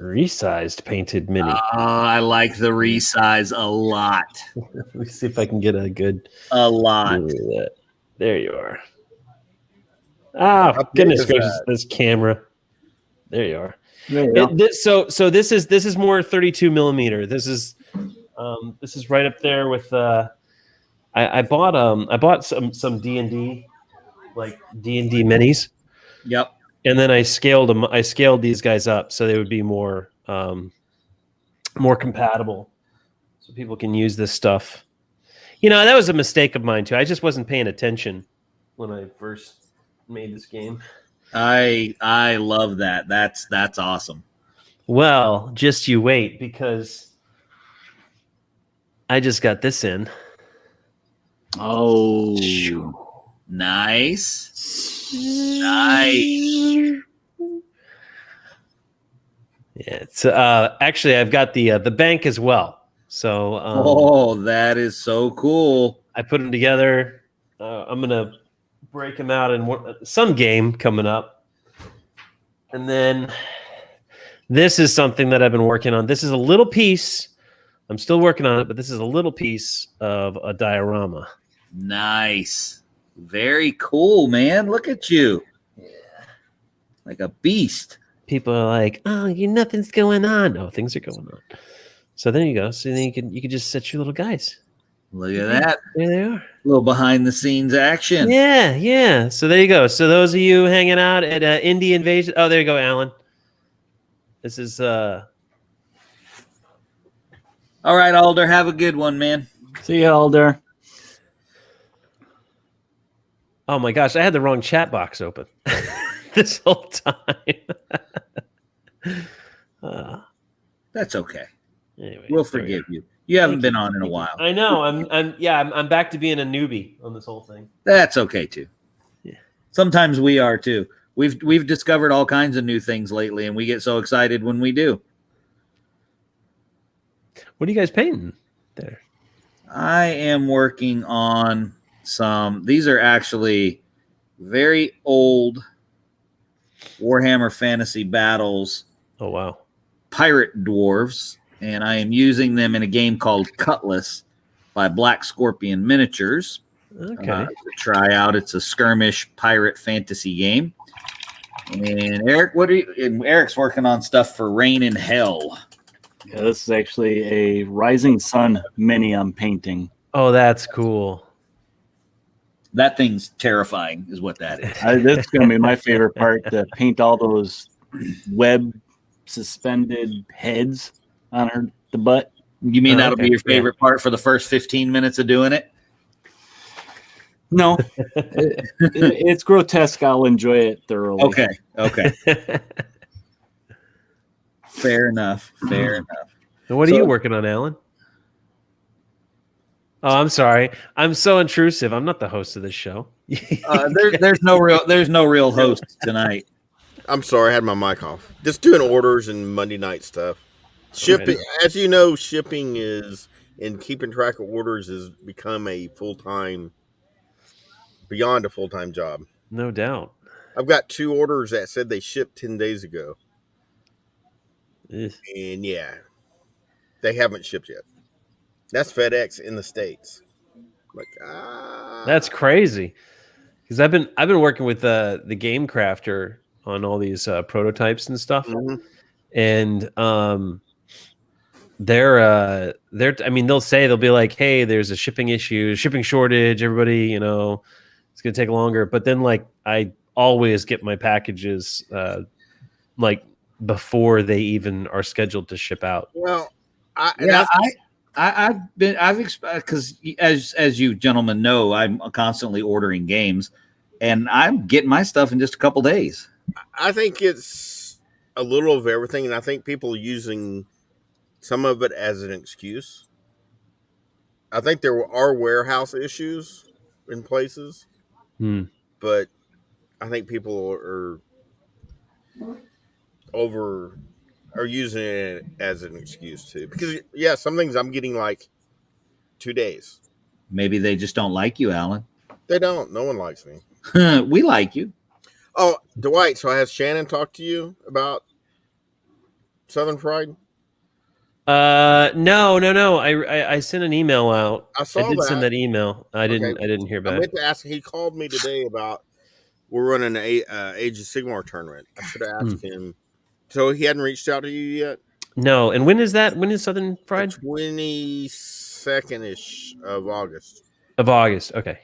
resized painted mini. I like the resize a lot. Let me see if I can get a good. A lot. There you are. Oh, goodness gracious! This camera. There you are. So this is more 32 millimeter. This is right up there with. I bought some D&D, like D&D minis. Yep. And then I scaled them. I scaled these guys up so they would be more compatible, so people can use this stuff. That was a mistake of mine too. I just wasn't paying attention when I first made this game. I love that. That's awesome. Well, just you wait, because I just got this in. Oh, nice. Yeah, it's actually I've got the bank as well. So that is so cool. I put them together. I'm gonna break them out in some game coming up, and then This is something that I've been working on. This is a little piece. I'm still working on it, but this is a little piece of a diorama. Nice. Very cool, man. Look at you. Like a beast. People are like, "Oh, nothing's going on." Oh, things are going on. So there you go. So then you can just set your little guys. Look at that. There they are. A little behind the scenes action. Yeah, yeah. So there you go. So those of you hanging out at Indie Invasion. Oh, there you go, Alan. This is All right, Alder. Have a good one, man. See you, Alder. Oh my gosh, I had the wrong chat box open this whole time. That's okay. Anyway, We'll forgive you. You haven't been on in a while. I know. I'm back to being a newbie on this whole thing. That's okay too. Yeah. Sometimes we are too. We've discovered all kinds of new things lately, and we get so excited when we do. What are you guys painting there? I am working on some. These are actually very old Warhammer Fantasy Battles Oh wow. pirate dwarves, and I am using them in a game called Cutlass by Black Scorpion Miniatures. Okay. To try out. It's a skirmish pirate fantasy game. And Eric, Eric's working on stuff for Rain in Hell. Yeah, this is actually a Rising Sun mini I'm painting. Oh, that's cool. That thing's terrifying, is what that is. That's going to be my favorite part, to paint all those web suspended heads on the butt. You mean that'll okay. be your favorite part for the first 15 minutes of doing it? No, it's grotesque. I'll enjoy it thoroughly. Okay. Fair enough. And what are you working on, Alan? Oh, I'm sorry. I'm so intrusive. I'm not the host of this show. There's no real host tonight. I'm sorry, I had my mic off. Just doing orders and Monday night stuff. Shipping, as you know, shipping is, and keeping track of orders has become a full-time, beyond a full-time job. No doubt. I've got 2 orders that said they shipped 10 days ago. Ugh. And yeah, they haven't shipped yet. That's FedEx in the States. That's crazy. Because I've been working with the Game Crafter on all these prototypes and stuff, and they'll be like, hey, there's a shipping issue, shipping shortage, everybody, it's gonna take longer. But then like I always get my packages like before they even are scheduled to ship out. Well, because as you gentlemen know, I'm constantly ordering games, and I'm getting my stuff in just a couple days. I think it's a little of everything, and I think people are using some of it as an excuse. I think there are warehouse issues in places, but I think people are using it as an excuse too. Because some things I'm getting like 2 days. Maybe they just don't like you, Alan. They don't. No one likes me. We like you. Oh, Dwight, so has Shannon talked to you about Southern Fried? No. I sent an email out. I send that email. I didn't hear back. I meant to ask. He called me today about we're running an Age of Sigmar tournament. I should have asked him. So he hadn't reached out to you yet? No. And when is that? When is Southern Fried? 22nd-ish of August. Of August. Okay.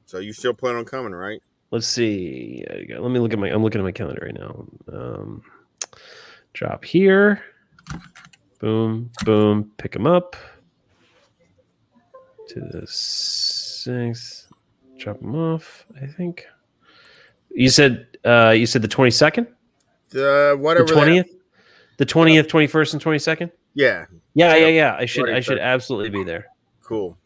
So you still plan on coming, right? Let's see. Let me look at I'm looking at my calendar right now. Drop here. Boom. Pick them up. To the 6th. Drop them off, I think. You said the 22nd? Whatever. The 20th? The 20th, 21st, and 22nd? Yeah. Yeah. I should absolutely be there. Cool.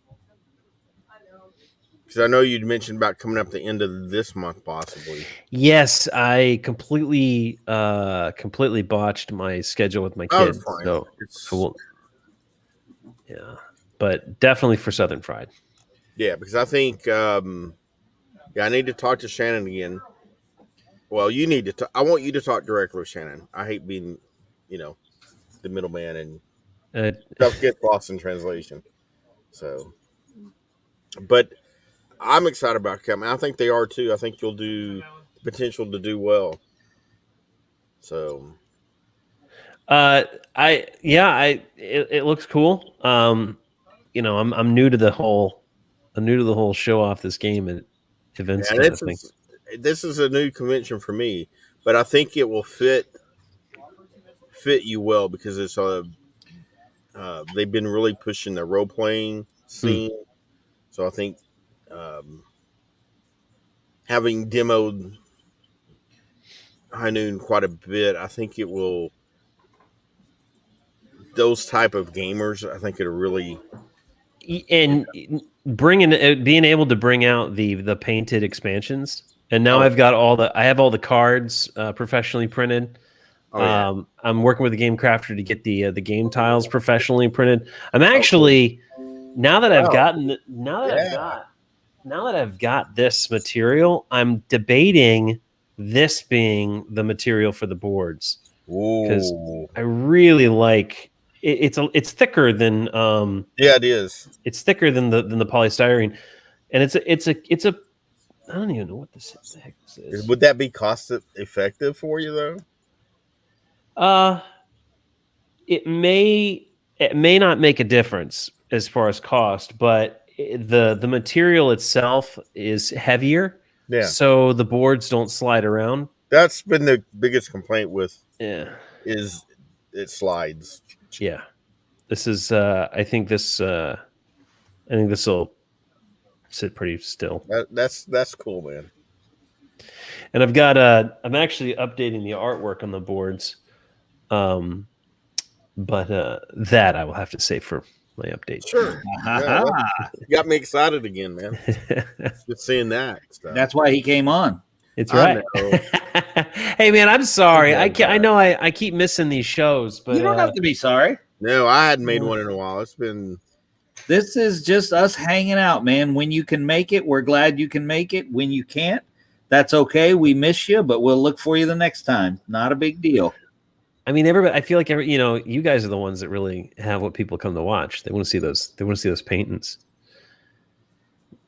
Because I know you'd mentioned about coming up the end of this month, possibly. Yes, I completely botched my schedule with my kids. So cool. Yeah, but definitely for Southern Fried. Yeah, because I think I need to talk to Shannon again. Well, you need to. I want you to talk directly with Shannon. I hate being the middleman and Uh, stuff gets lost in translation. So, but I'm excited about coming. I think they are too. I think you'll do potential to do well. So, it looks cool. I'm new to the whole show off this game and events yeah, kind of thing. This is a new convention for me, but I think it will fit you well because it's they've been really pushing the role playing scene. So I think having demoed High Noon quite a bit, I think it will. Those type of gamers, I think it'll really And being able to bring out the painted expansions, and now Oh. I have all the cards professionally printed. Oh, yeah. I'm working with a game crafter to get the game tiles professionally printed. I'm actually now that I've got this material, I'm debating this being the material for the boards because I really like it. It's thicker than Yeah, it is. it's thicker than the polystyrene, and it's a I don't even know what the heck this is. Would that be cost effective for you though? It may not make a difference as far as cost, but the material itself is heavier, Yeah. so the boards don't slide around. That's been the biggest complaint with is it slides. Yeah. This is I think this will sit pretty still. That's cool, man. And I've got I'm actually updating the artwork on the boards. But that I will have to say for my update. Sure. Yeah, you got me excited again, man. Just seeing that stuff. That's why he came on. It's right. Hey, man, I'm sorry. I know I keep missing these shows, but you don't have to be sorry. No, I hadn't made one in a while. It's been. This is just us hanging out, man. When you can make it, we're glad you can make it. When you can't, that's okay. We miss you, but we'll look for you the next time. Not a big deal. I mean, everybody. I feel like you guys are the ones that really have what people come to watch. They want to see those. They want to see those paintings.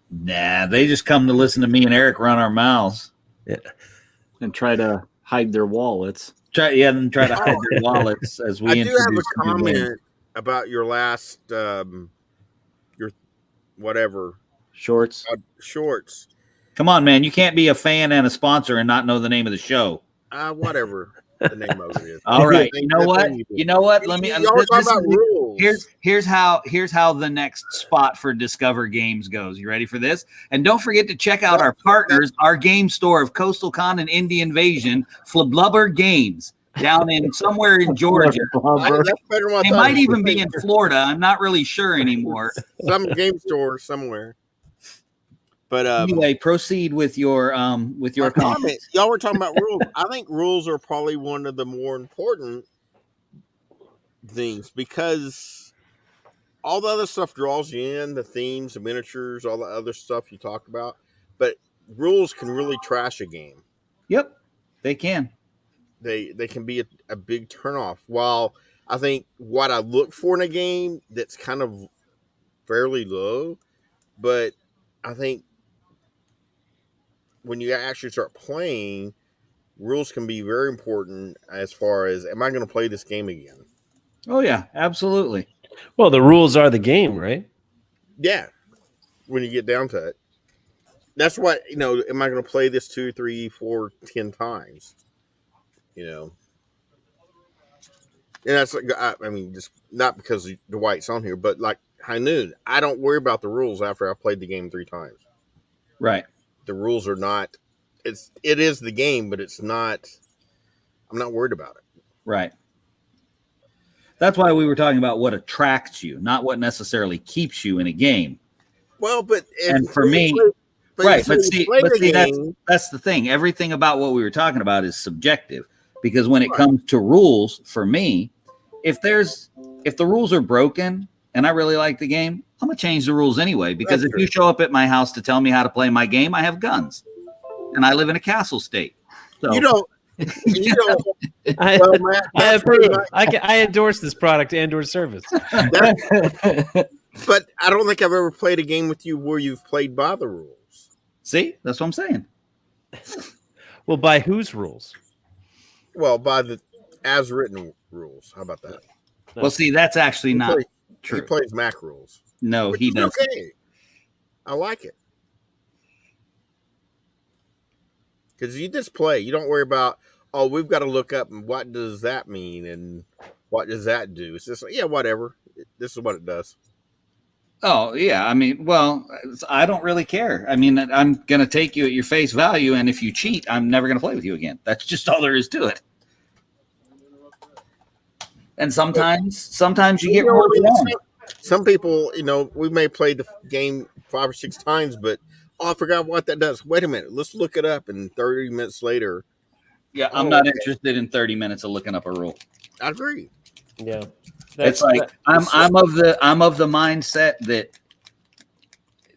Nah, they just come to listen to me and Eric run our mouths. Yeah, and try to hide their wallets. Try to hide their wallets as we. I do have a comment about your last, your whatever shorts. Shorts. Come on, man! You can't be a fan and a sponsor and not know the name of the show. Whatever. The name of it is. All right. You know what? Let me. Here's how the next spot for Discover Games goes. You ready for this? And don't forget to check out our partners, our game store of CoastalCon and Indie Invasion, Flubber Games, down in somewhere in Georgia. They might even be in Florida. I'm not really sure anymore. Some game store somewhere. But anyway, proceed with your comment. Y'all were talking about rules. I think rules are probably one of the more important things because all the other stuff draws you in, the themes, the miniatures, all the other stuff you talk about. But rules can really trash a game. Yep, they can. They can be a big turnoff. While I think what I look for in a game that's kind of fairly low, but I think when you actually start playing, rules can be very important as far as, am I going to play this game again? Oh, yeah, absolutely. Well, the rules are the game, right? Yeah. When you get down to it. That's what, am I going to play this 2, 3, 4, 10 times? And that's, I mean, just not because Dwight's on here, but like High Noon, I don't worry about the rules after I played the game 3 times. Right. The rules are not, it is the game, but it's not, I'm not worried about it. Right. That's why we were talking about what attracts you, not what necessarily keeps you in a game. Well, but for me, that's the thing. Everything about what we were talking about is subjective because when it comes to rules, for me, if the rules are broken and I really like the game, I'm going to change the rules anyway, because if you show up at my house to tell me how to play my game, I have guns and I live in a castle state. So You don't. I, Well, Matt, I that's approve. really I endorse this product and or service. but I don't think I've ever played a game with you where you've played by the rules. See, that's what I'm saying. Well, by whose rules? Well, by the as written rules. How about that? Well, see, that's actually He not plays- He true. plays Mac rules. No, Which he is doesn't. okay. I like it. Because you just play. You don't worry about, oh, we've got to look up and what does that mean and what does that do? It's just, yeah, whatever. This is what it does. Oh, yeah. I mean, well, I don't really care. I mean, I'm going to take you at your face value, and if you cheat, I'm never going to play with you again. That's just all there is to it. And sometimes you get know, more wrong. some people, we may play the game 5 or 6 times, but I forgot what that does. Wait a minute, let's look it up. And 30 minutes later, Yeah, I'm not interested in 30 minutes of looking up a rule. I agree. Yeah, It's like I'm of the mindset that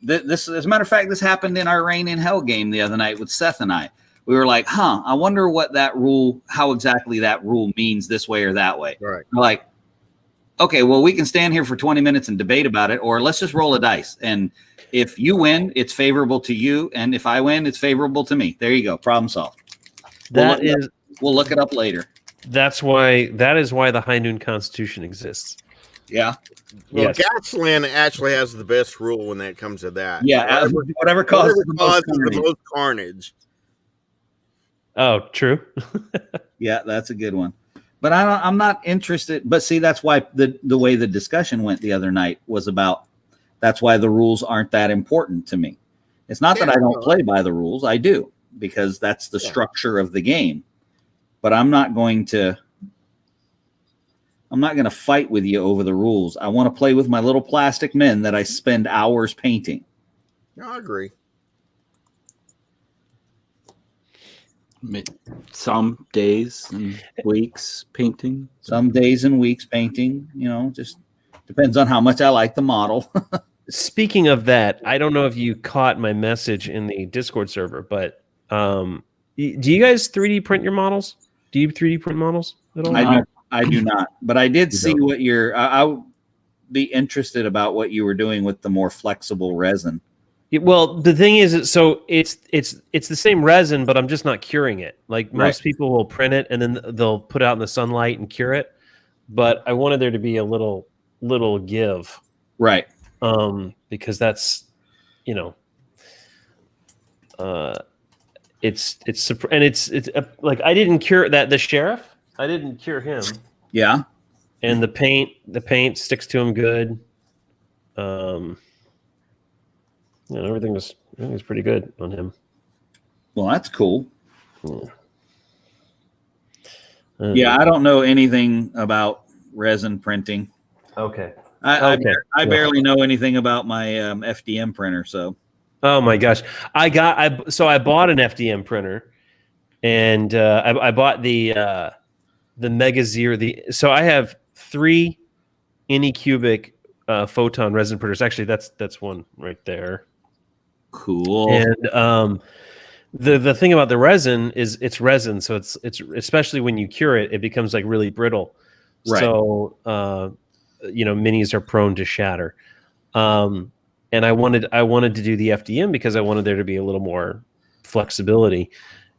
this, as a matter of fact, this happened in our Rain in Hell game the other night with Seth and I. We were like, I wonder what that rule, how exactly that rule means this way or that way. Right. We're like, okay, well, we can stand here for 20 minutes and debate about it, or let's just roll a dice. And if you win, it's favorable to you. And if I win, it's favorable to me. There you go. Problem solved. We'll look it up later. That is why the High Noon Constitution exists. Yeah. Well, Yes. Gasland actually has the best rule when it comes to that. Yeah. Whatever causes the most carnage. Oh, true. Yeah, that's a good one. But I'm not interested. But see, that's why the way the discussion went the other night was about. That's why the rules aren't that important to me. It's not that I don't play by the rules. I do, because that's the structure of the game. But I'm not going to fight with you over the rules. I want to play with my little plastic men that I spend hours painting. I agree. Some days and weeks painting. Some days and weeks painting, just depends on how much I like the model. Speaking of that, I don't know if you caught my message in the Discord server, but do you guys 3D print your models? Do you 3D print models at all? I do not, but I did see what I would be interested about what you were doing with the more flexible resin. Well, the thing is, so it's the same resin, but I'm just not curing it. Like most people will print it and then they'll put it out in the sunlight and cure it. But I wanted there to be a little give, right? Because that's, it's like I didn't cure the sheriff. I didn't cure him. Yeah, and the paint sticks to him good. Everything was pretty good on him. Well, that's cool. Yeah. I don't know anything about resin printing. Okay. I barely know anything about my FDM printer. So. Oh my gosh, I bought an FDM printer, and I bought the Mega Zero. So I have 3 Anycubic photon resin printers. Actually, that's one right there. Cool. And the thing about the resin is it's resin, so it's especially when you cure it, it becomes like really brittle. Right. So minis are prone to shatter. And I wanted to do the FDM because I wanted there to be a little more flexibility.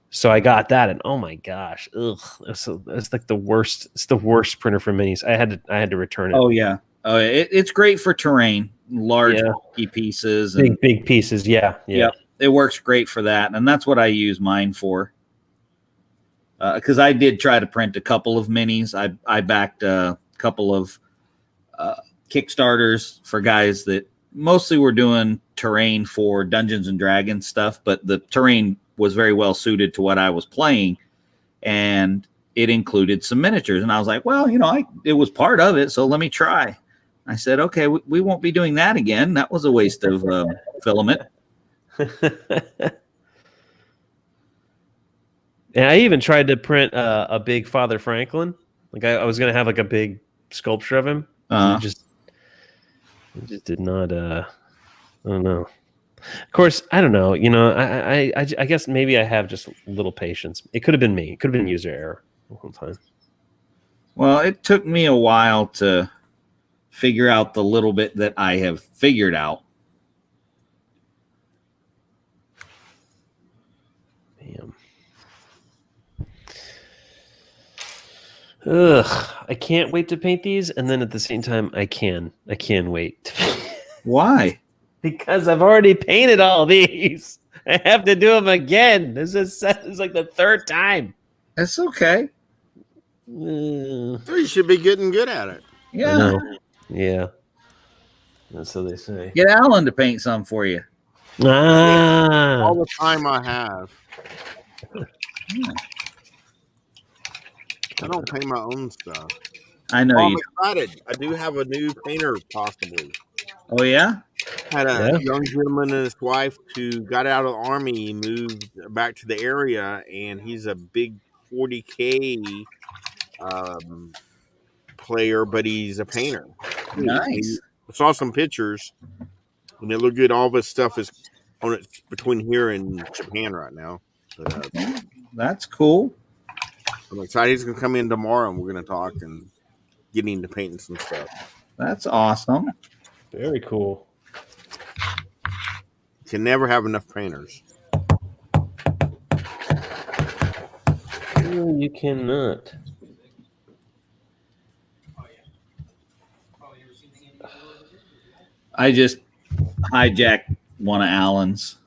So I got that, and oh my gosh, that's like the worst. It's the worst printer for minis. I had to return it. Oh yeah. It's great for terrain, large bulky pieces, and big pieces. Yeah. It works great for that, and that's what I use mine for. Because I did try to print a couple of minis. I backed a couple of Kickstarters for guys that mostly were doing terrain for Dungeons and Dragons stuff, but the terrain was very well suited to what I was playing, and it included some miniatures. And I was like, well, it was part of it, so let me try. I said, okay, we won't be doing that again. That was a waste of filament. And I even tried to print a big Father Franklin. Like I was going to have like a big sculpture of him. It just did not. I don't know. Of course, I don't know. I guess maybe I have just little patience. It could have been me. It could have been user error the whole time. Well, it took me a while to figure out the little bit that I have figured out. Damn. Ugh, I can't wait to paint these, and then at the same time, I can wait. Why? Because I've already painted all these. I have to do them again. This is like the third time. It's okay. So you should be getting good at it. Yeah. I know. Yeah. That's what they say. Get Alan to paint some for you. All the time I have. I don't paint my own stuff. I know I'm you. excited. I do have a new painter, possibly. Oh, yeah? Had a young gentleman and his wife who got out of the army, moved back to the area, and he's a big 40K player, but he's a painter. Nice. I saw some pictures, and it looked good. All of his stuff is on it between here and Japan right now. But, That's cool. I'm excited. He's going to come in tomorrow, and we're going to talk and get into painting some stuff. That's awesome. Very cool. Can never have enough painters. No, you cannot. I just hijacked one of Alan's.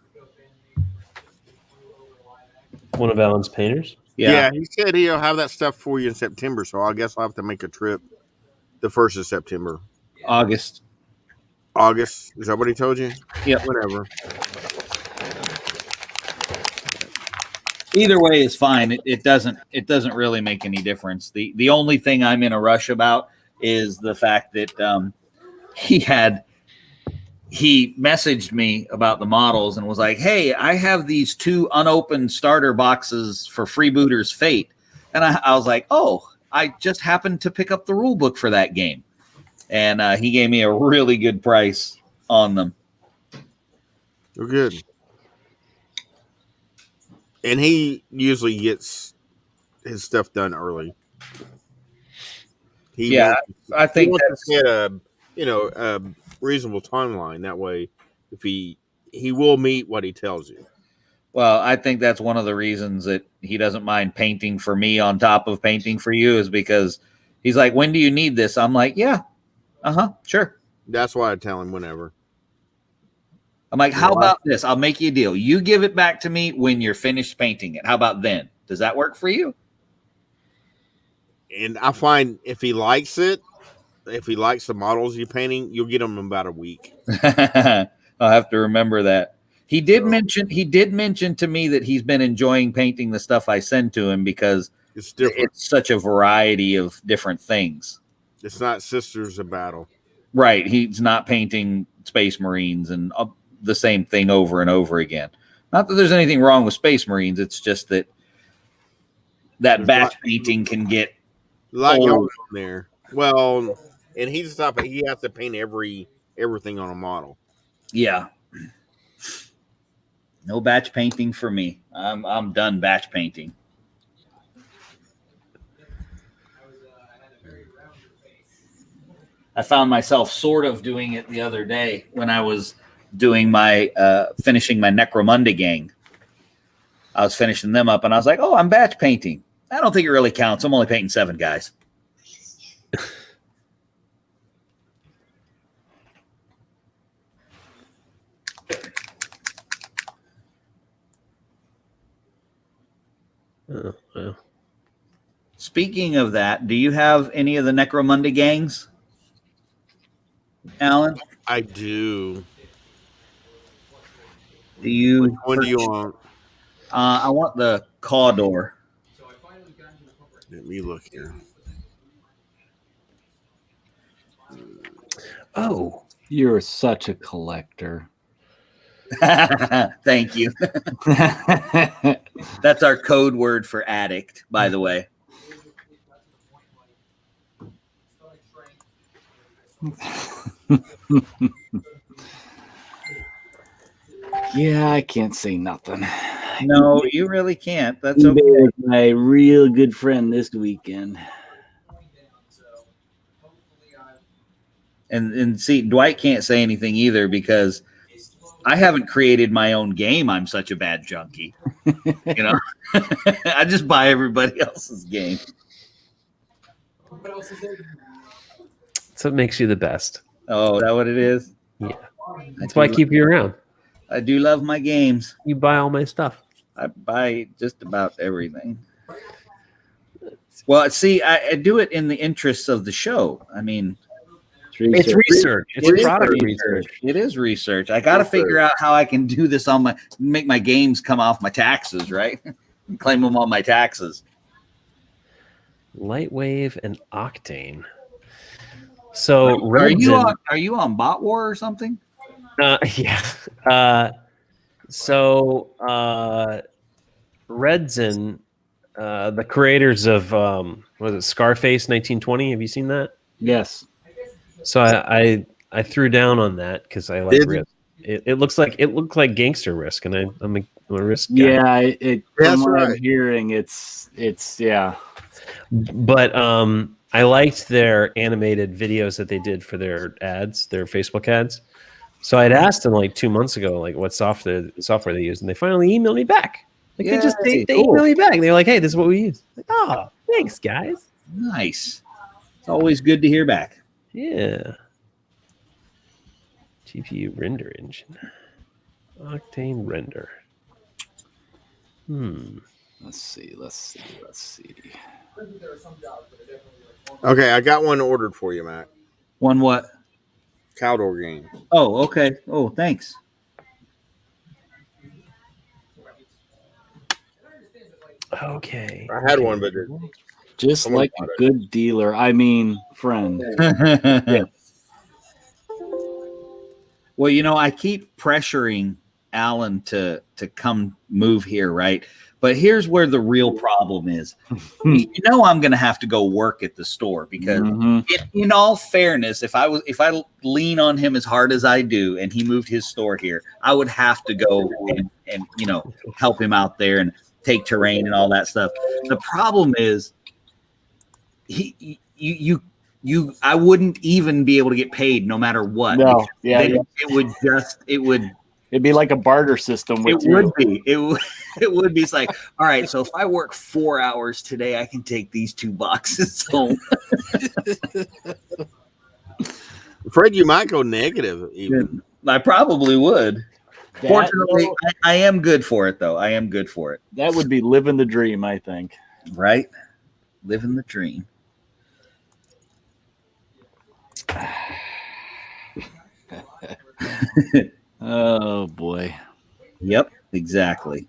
One of Alan's painters? Yeah, he said he'll have that stuff for you in September, so I guess I'll have to make a trip the 1st of September. August. Is that what he told you? Yep. Whatever. Either way is fine. It doesn't really make any difference. The only thing I'm in a rush about is the fact that he messaged me about the models and was like, "Hey, I have these 2 unopened starter boxes for Freebooter's Fate." And I was like, "Oh, I just happened to pick up the rule book for that game." And he gave me a really good price on them. They're good. And he usually gets his stuff done early. I think that's get a reasonable timeline. That way, if he will meet what he tells you. Well, I think that's one of the reasons that he doesn't mind painting for me on top of painting for you is because he's like, "When do you need this?" I'm like, "Yeah, sure." That's why I tell him whenever. I'm like, "How about this? I'll make you a deal. You give it back to me when you're finished painting it. How about then? Does that work for you?" And I find if he likes it, if he likes the models you're painting, you'll get them in about a week. I'll have to remember that. He did mention to me that he's been enjoying painting the stuff I send to him because it's different. It's such a variety of different things. It's not Sisters of Battle. Right. He's not painting Space Marines and the same thing over and over again. Not that there's anything wrong with Space Marines. It's just that batch painting can get old there. Well, and he has to paint everything on a model. Yeah. No batch painting for me. I'm done batch painting. I found myself sort of doing it the other day when I was doing my finishing my Necromunda gang. I was finishing them up, and I was like, "Oh, I'm batch painting." I don't think it really counts. I'm only painting 7 guys. Oh, well. Speaking of that, do you have any of the Necromunda gangs, Alan? I do. Do you? Which one do you want? I want the Caudor. Let me look here. Oh, you're such a collector. Thank you. That's our code word for addict, by the way. Yeah, I can't say nothing. No, you really can't. That's eBay okay. was my real good friend this weekend. And see, Dwight can't say anything either because I haven't created my own game. I'm such a bad junkie. You know, I just buy everybody else's game. What else is there? That's what makes you the best. Oh, is that what it is? Yeah. That's why I keep you around. I do love my games. You buy all my stuff. I buy just about everything. Well, see, I do it in the interests of the show. I mean, it's research. It's product research. It is research. I got to figure out how I can do this on make my games come off my taxes, right? Claim them on my taxes. Lightwave and Octane. So are you on Bot War or something? Yeah. So Redzen, the creators of was it Scarface 1920? Have you seen that? Yes. So I threw down on that because I like Risk. It looked like gangster Risk, and I'm a Risk guy. Yeah, from what I'm hearing, it's yeah. But I liked their animated videos that they did for their ads, their Facebook ads. So I'd asked them like 2 months ago, like what software they use, and they finally emailed me back. Like they emailed me back. They're like, "Hey, this is what we use." Like, oh, thanks, guys. Nice. It's always good to hear back. Yeah. GPU render engine, Octane render. Let's see. Okay, I got one ordered for you, Matt. One what? Cowdoor game. Oh, okay. Oh, thanks. Okay. I had one, but just like a good dealer. I mean, friend. Yeah. Well, I keep pressuring Alan to come move here, right? But here's where the real problem is. I'm going to have to go work at the store because, in all fairness, if I lean on him as hard as I do, and he moved his store here, I would have to go and help him out there and take terrain and all that stuff. The problem is, I wouldn't even be able to get paid no matter what. No, yeah, It'd be like a barter system. It would be. It would be. It's like, all right, so if I work 4 hours today, I can take these 2 boxes home. Fred, you might go negative. Even I probably would. Fortunately, I am good for it, though. I am good for it. That would be living the dream, I think. Right? Living the dream. Oh boy. Yep, exactly.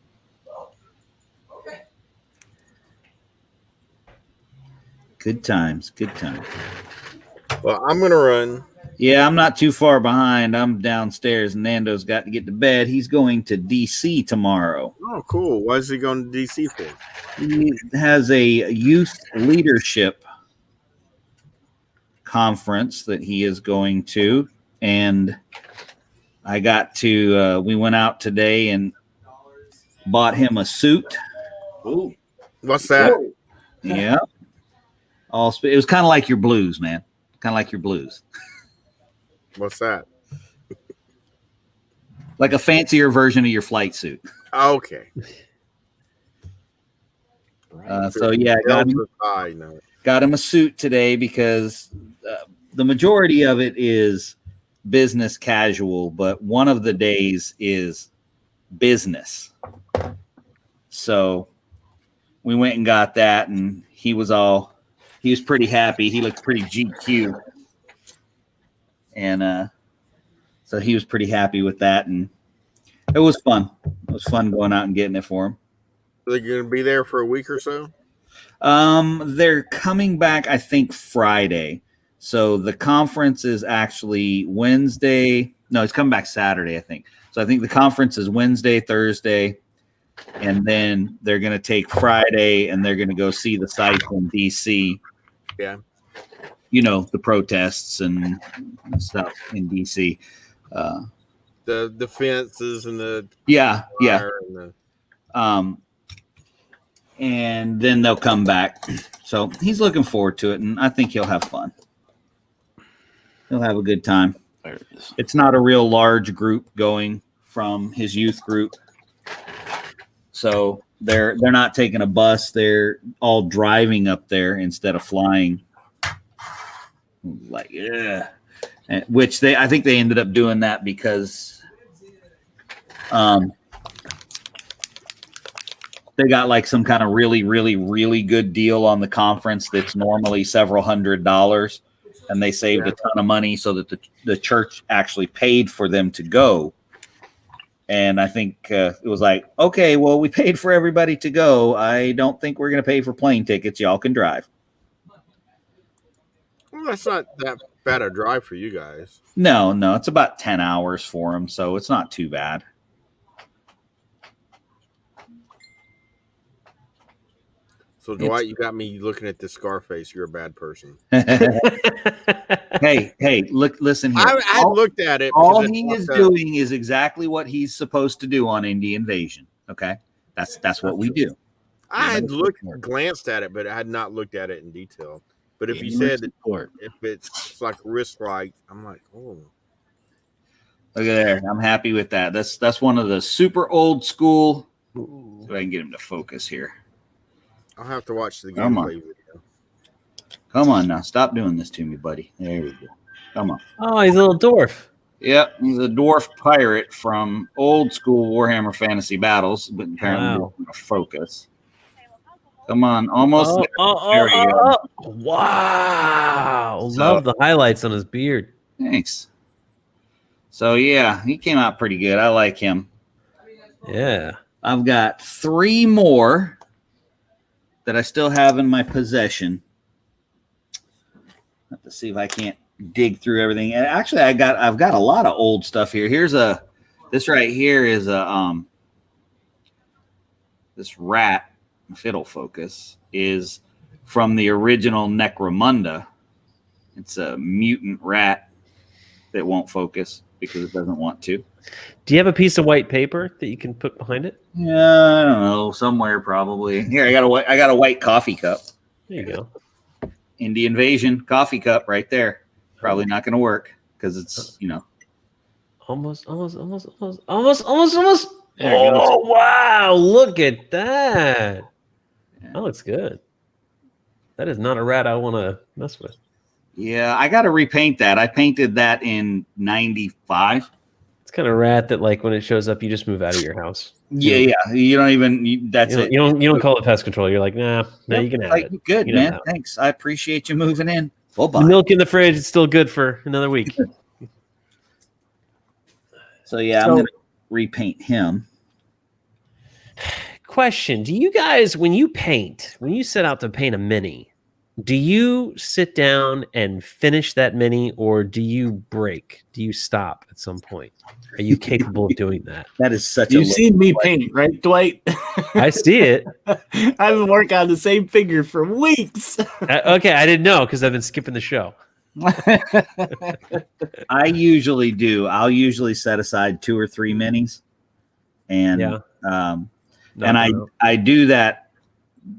Good times. Well, I'm gonna run. Yeah, I'm not too far behind. I'm downstairs. Nando's got to get to bed. He's going to DC tomorrow. Oh, cool. Why is he going to DC for? He has a youth leadership conference that he is going to, and I got to we went out today and bought him a suit. Ooh. What's that? Yeah. It was kind of like your blues, man. Kind of like your blues. What's that? Like a fancier version of your flight suit. Okay. So yeah, got him a suit today because the majority of it is business casual, but one of the days is business. So we went and got that, and he was pretty happy. He looked pretty GQ. And so he was pretty happy with that, and it was fun. It was fun going out and getting it for him. Are they going to be there for a week or so? They're coming back, I think, Friday. So the conference is actually Wednesday. No, it's coming back Saturday, I think. So I think the conference is Wednesday, Thursday, and then they're going to take Friday, and they're going to go see the site in DC. Yeah. The protests and stuff in DC. the fences and the Yeah. fire and the, And then they'll come back. So he's looking forward to it, and I think he'll have fun. He'll have a good time. There it is. It's not a real large group going from his youth group. So they're not taking a bus. They're all driving up there instead of flying. Like, yeah. Which I think they ended up doing that because they got like some kind of really, really, really good deal on the conference that's normally several $100s, and they saved a ton of money so that the church actually paid for them to go. And I think it was like, okay, well, we paid for everybody to go. I don't think we're going to pay for plane tickets. Y'all can drive. well, that's not that bad a drive for you guys. No, it's about 10 hours for them, so it's not too bad. So Dwight, you got me looking at this Scarface. You're a bad person. Hey, listen here. I looked at it. All he is doing is exactly what he's supposed to do on Indie Invasion. Okay, that's what we do. I had glanced at it, but I had not looked at it in detail. But if you said that, if it's like wrist right, I'm like, oh. Look at there. I'm happy with that. That's one of the super old school. So I can get him to focus here. I'll have to watch the Come on. gameplay video. Come on now. Stop doing this to me, buddy. There we go. Come on. Oh, he's a little dwarf. Yep, he's a dwarf pirate from old school Warhammer Fantasy Battles, but apparently Wow. we're gonna focus. Come on, almost. There we go. Wow. So- Love the highlights on his beard. Thanks. So yeah, he came out pretty good. I like him. Yeah. I've got 3 more that I still have in my possession. Have to see if I can't dig through everything. And actually, I've got a lot of old stuff here. This right here is this rat, if it'll focus, is from the original Necromunda. It's a mutant rat that won't focus because it doesn't want to. Do you have a piece of white paper that you can put behind it? Yeah, I don't know, somewhere probably. Here, I got a white coffee cup. There you go. Indie Invasion coffee cup right there. Probably not going to work because it's, Almost. There it Oh, wow. Look at that. Yeah. That looks good. That is not a rat I want to mess with. Yeah, I got to repaint that. I painted that in 95. It's kind of rat that, like, when it shows up, you just move out of your house. Yeah. You don't even, that's it. You don't call it pest control. You're like, nah, you can have Like, it. good, You don't man. have Thanks. I appreciate you moving in. The Bye-bye. milk in the fridge is still good for another week. So, yeah, I'm going to repaint him. Question: do you guys, when you set out to paint a mini, do you sit down and finish that mini, or do you break? Do you stop at some point? Are you capable of doing that? That is such You've seen me paint, right, Dwight? I see it. I've been working on the same figure for weeks. Okay, I didn't know because I've been skipping the show. I usually do. I'll usually set aside 2 or 3 minis. And I do that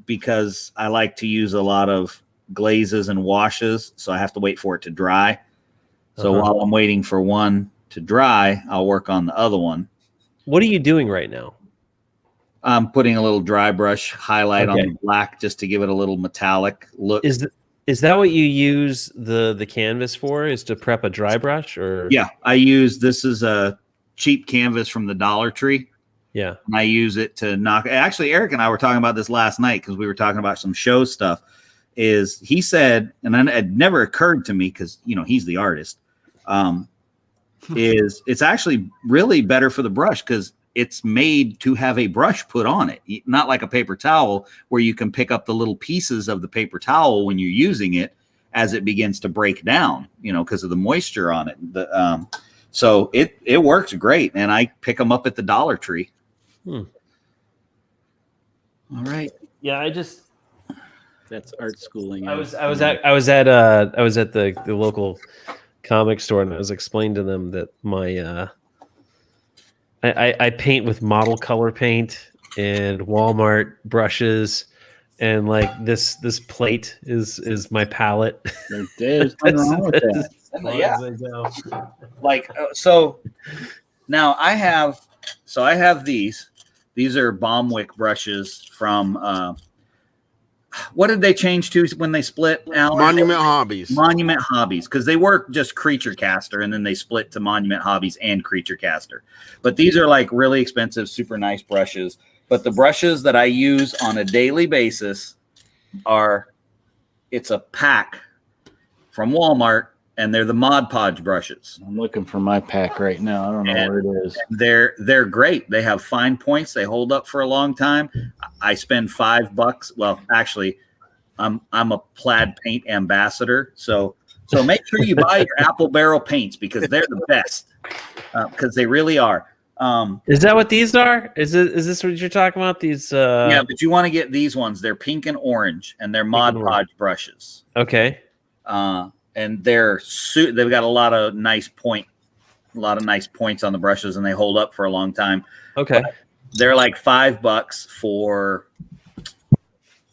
because I like to use a lot of glazes and washes, so I have to wait for it to dry. So while I'm waiting for one to dry, I'll work on the other one. What are you doing right now? I'm putting a little dry brush highlight on the black just to give it a little metallic look. Is that what you use the canvas for? Is to prep a dry brush, or? Yeah, this is a cheap canvas from the Dollar Tree. Yeah. And I use it to knock. Actually, Eric and I were talking about this last night because we were talking about some show stuff. He said, and then it never occurred to me because, he's the artist, it's actually really better for the brush because it's made to have a brush put on it, not like a paper towel where you can pick up the little pieces of the paper towel when you're using it as it begins to break down, because of the moisture on it. So it works great, and I pick them up at the Dollar Tree. All right. Yeah, That's art schooling. I was at the local comic store, and I was explaining to them that I paint with model color paint and Walmart brushes, and like this plate is my palette. There's nothing wrong with that. Yeah. Like so now I have these. These are Baumwick brushes from what did they change to when they split, Alan? Monument Hobbies. Monument Hobbies, because they were just Creature Caster, and then they split to Monument Hobbies and Creature Caster. But these are like really expensive, super nice brushes. But the brushes that I use on a daily basis it's a pack from Walmart, and they're the Mod Podge brushes. I'm looking for my pack right now. I don't know where it is. They're great. They have fine points. They hold up for a long time. I spend $5. Well, actually, I'm a plaid paint ambassador. So make sure you buy your Apple Barrel paints, because they're the best. Because they really are. Is that what these are? Is this what you're talking about? These yeah, but you want to get these ones. They're pink and orange, and they're Mod Podge brushes. Okay. And they've got a lot of nice points on the brushes, and they hold up for a long time. Okay. But they're like $5 for, I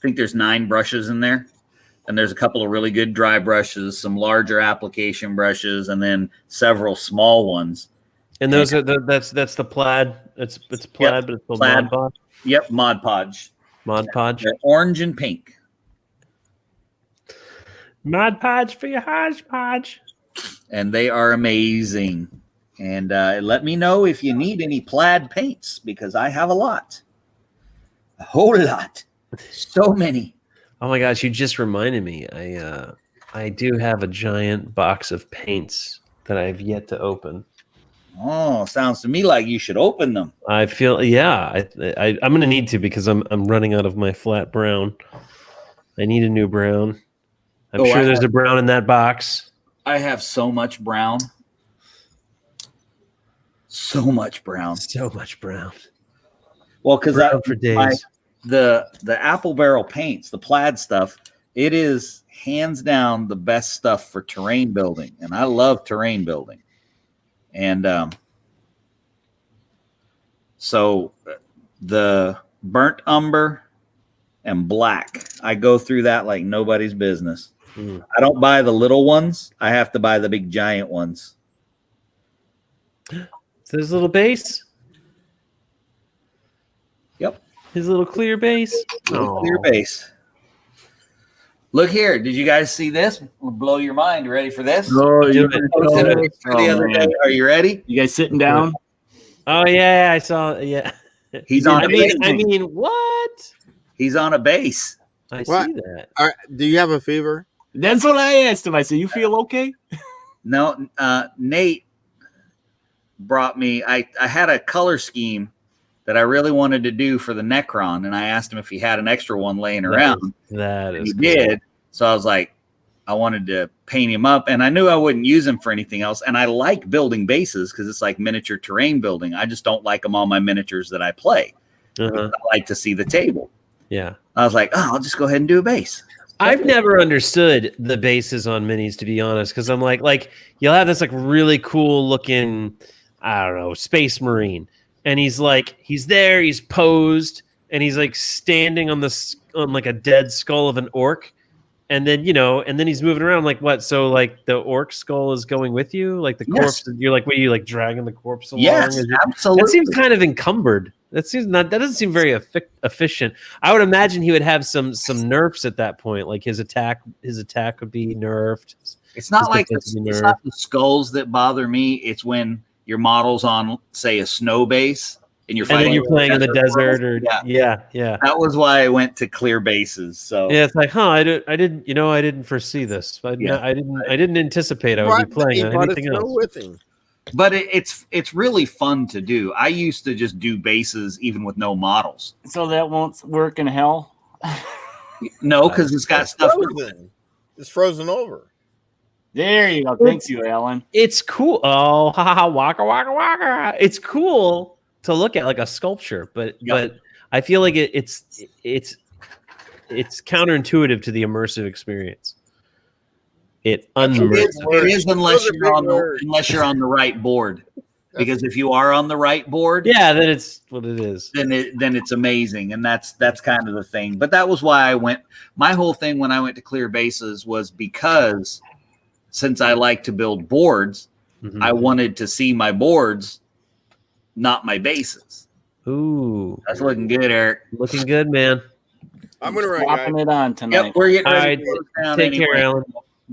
think there's 9 brushes in there, and there's a couple of really good dry brushes, some larger application brushes, and then several small ones. And those are that's the plaid. It's plaid, yep, but it's the plaid. Mod Podge. Yep, Mod Podge. Mod Podge. They're orange and pink. Mod Podge for your hodgepodge. And they are amazing. And let me know if you need any plaid paints, because I have a lot. A whole lot. So many. Oh my gosh, you just reminded me. I do have a giant box of paints that I've yet to open. Oh, sounds to me like you should open them. I feel, yeah, I'm going to need to, because I'm running out of my flat brown. I need a new brown. I'm sure there's a brown in that box. I have so much brown. So much brown. So much brown. Well, because for days. The Apple Barrel paints, the plaid stuff, it is hands down the best stuff for terrain building. And I love terrain building. And so the burnt umber and black, I go through that like nobody's business. I don't buy the little ones. I have to buy the big giant ones. So his little base? Yep. His little clear base? Clear base. Look here. Did you guys see this? Will blow your mind. Ready for this? Oh, The other day. Are you ready? You guys sitting down? Oh yeah, I saw. Yeah. He's on. I mean, what? He's on a base. I see that. All right, do you have a fever? That's what I asked him. I said, "You feel okay?" No. Nate brought me. I had a color scheme that I really wanted to do for the Necron, and I asked him if he had an extra one laying around. That is he cool. did. So I was like, I wanted to paint him up, and I knew I wouldn't use him for anything else. And I like building bases because it's like miniature terrain building. I just don't like them on my miniatures that I play. I like to see the table. Yeah. I was like, oh, I'll just go ahead and do a base. I've never understood the bases on minis, to be honest, because I'm like you'll have this like really cool looking, I don't know, Space Marine, and he's there, he's posed, and he's like standing on like a dead skull of an orc, and then he's moving around. like, what? So like the orc skull is going with you, like the corpse. You're like, what are you like dragging the corpse along? Yes, absolutely. That seems kind of encumbered. That doesn't seem very efficient. I would imagine he would have some nerfs at that point. Like his attack would be nerfed. It's not like it's not the skulls that bother me. It's when your model's on, say, a snow base and you're fighting. And then you're playing in the desert, or yeah. That was why I went to clear bases. So yeah, it's like, I didn't foresee this. I didn't anticipate I would be playing anything else with him. But it's really fun to do. I used to just do bases even with no models. So that won't work in hell? No, because it's got stuff. It's frozen over. There you go. Thanks you, Alan. It's cool. Oh, waka waka waka. It's cool to look at, like a sculpture, but I feel like it's counterintuitive to the immersive experience. It is unless you're on the right board. because if you are on the right board, Yeah, then it's what it is. then it's amazing, and that's kind of the thing. But that was why I went. My whole thing when I went to clear bases was because since I like to build boards, I wanted to see my boards, not my bases. Ooh, That's looking good, Eric. looking good, man. I'm gonna run, Swapping guys. it on tonight. Yep, we're getting All ready right, to close down take care, anyway. Alan.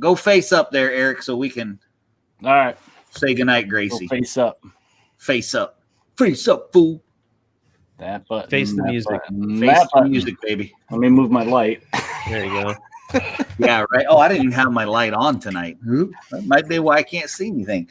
Go face up there, Eric, so we can All right. say goodnight, Go Gracie. face up. Face up, fool. That button. Face the that music. button, Face that the button. music, baby. Let me move my light. There you go. Yeah, right. Oh, I didn't even have my light on tonight. That might be why I can't see anything.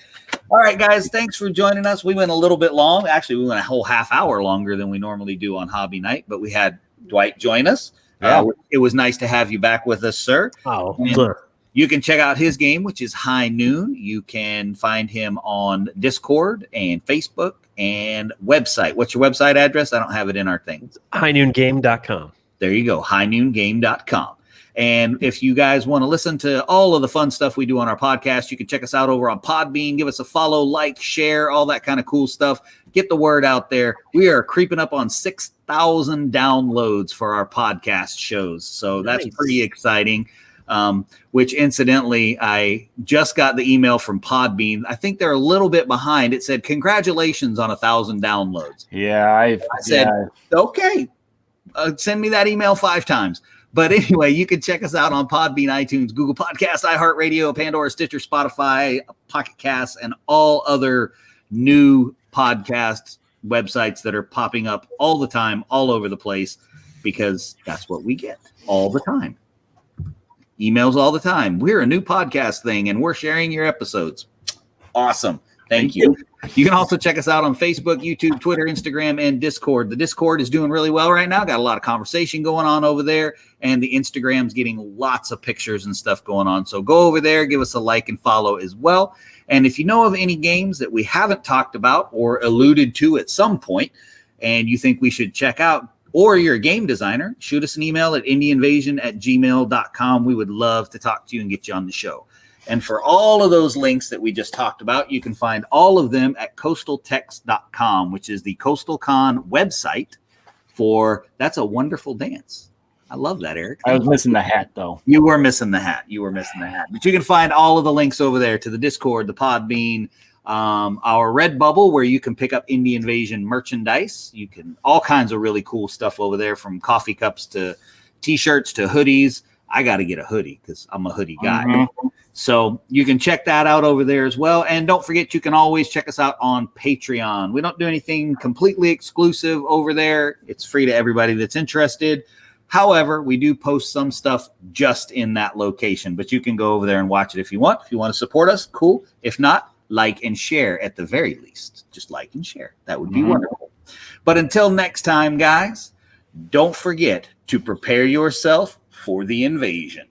All right, guys, thanks for joining us. We went a little bit long. Actually, we went a whole half hour longer than we normally do on Hobby Night, but we had Dwight join us. Yeah. It was nice to have you back with us, sir. Oh, And you can check out his game, which is High Noon. You can find him on Discord and Facebook and website. What's your website address? I don't have it in our thing. highnoongame.com. There you go, highnoongame.com. And if you guys want to listen to all of the fun stuff we do on our podcast, you can check us out over on Podbean. Give us a follow, like, share, all that kind of cool stuff. Get the word out there. We are creeping up on 6,000 downloads for our podcast shows. So that's pretty exciting. Which incidentally, I just got the email from Podbean. I think they're a little bit behind. It said, congratulations on 1,000 downloads. Yeah, I said, okay, send me that email 5 times. But anyway, you can check us out on Podbean, iTunes, Google Podcasts, iHeartRadio, Pandora, Stitcher, Spotify, Pocket Casts, and all other new podcast websites that are popping up all the time, all over the place, because that's what we get all the time. Emails all the time. We're a new podcast thing, and we're sharing your episodes. Awesome. Thank you. You can also check us out on Facebook, YouTube, Twitter, Instagram, and Discord. The Discord is doing really well right now. Got a lot of conversation going on over there, and the Instagram's getting lots of pictures and stuff going on. So go over there, give us a like and follow as well. And if you know of any games that we haven't talked about or alluded to at some point, and you think we should check out, or you're a game designer, shoot us an email at indieinvasion@gmail.com. We would love to talk to you and get you on the show. And for all of those links that we just talked about, you can find all of them at coastaltext.com, which is the CoastalCon website for That's a Wonderful Dance. I love that, Eric. I was missing the hat, though. You were missing the hat. But you can find all of the links over there to the Discord, the Podbean, our Redbubble, where you can pick up Indie Invasion merchandise. You can all kinds of really cool stuff over there, from coffee cups to T-shirts to hoodies. I got to get a hoodie because I'm a hoodie guy. Mm-hmm. So you can check that out over there as well. And don't forget, you can always check us out on Patreon. We don't do anything completely exclusive over there. It's free to everybody that's interested. However, we do post some stuff just in that location, but you can go over there and watch it if you want. If you want to support us, cool. If not, like and share at the very least. Just like and share. That would be wonderful. But until next time, guys, don't forget to prepare yourself for the invasion.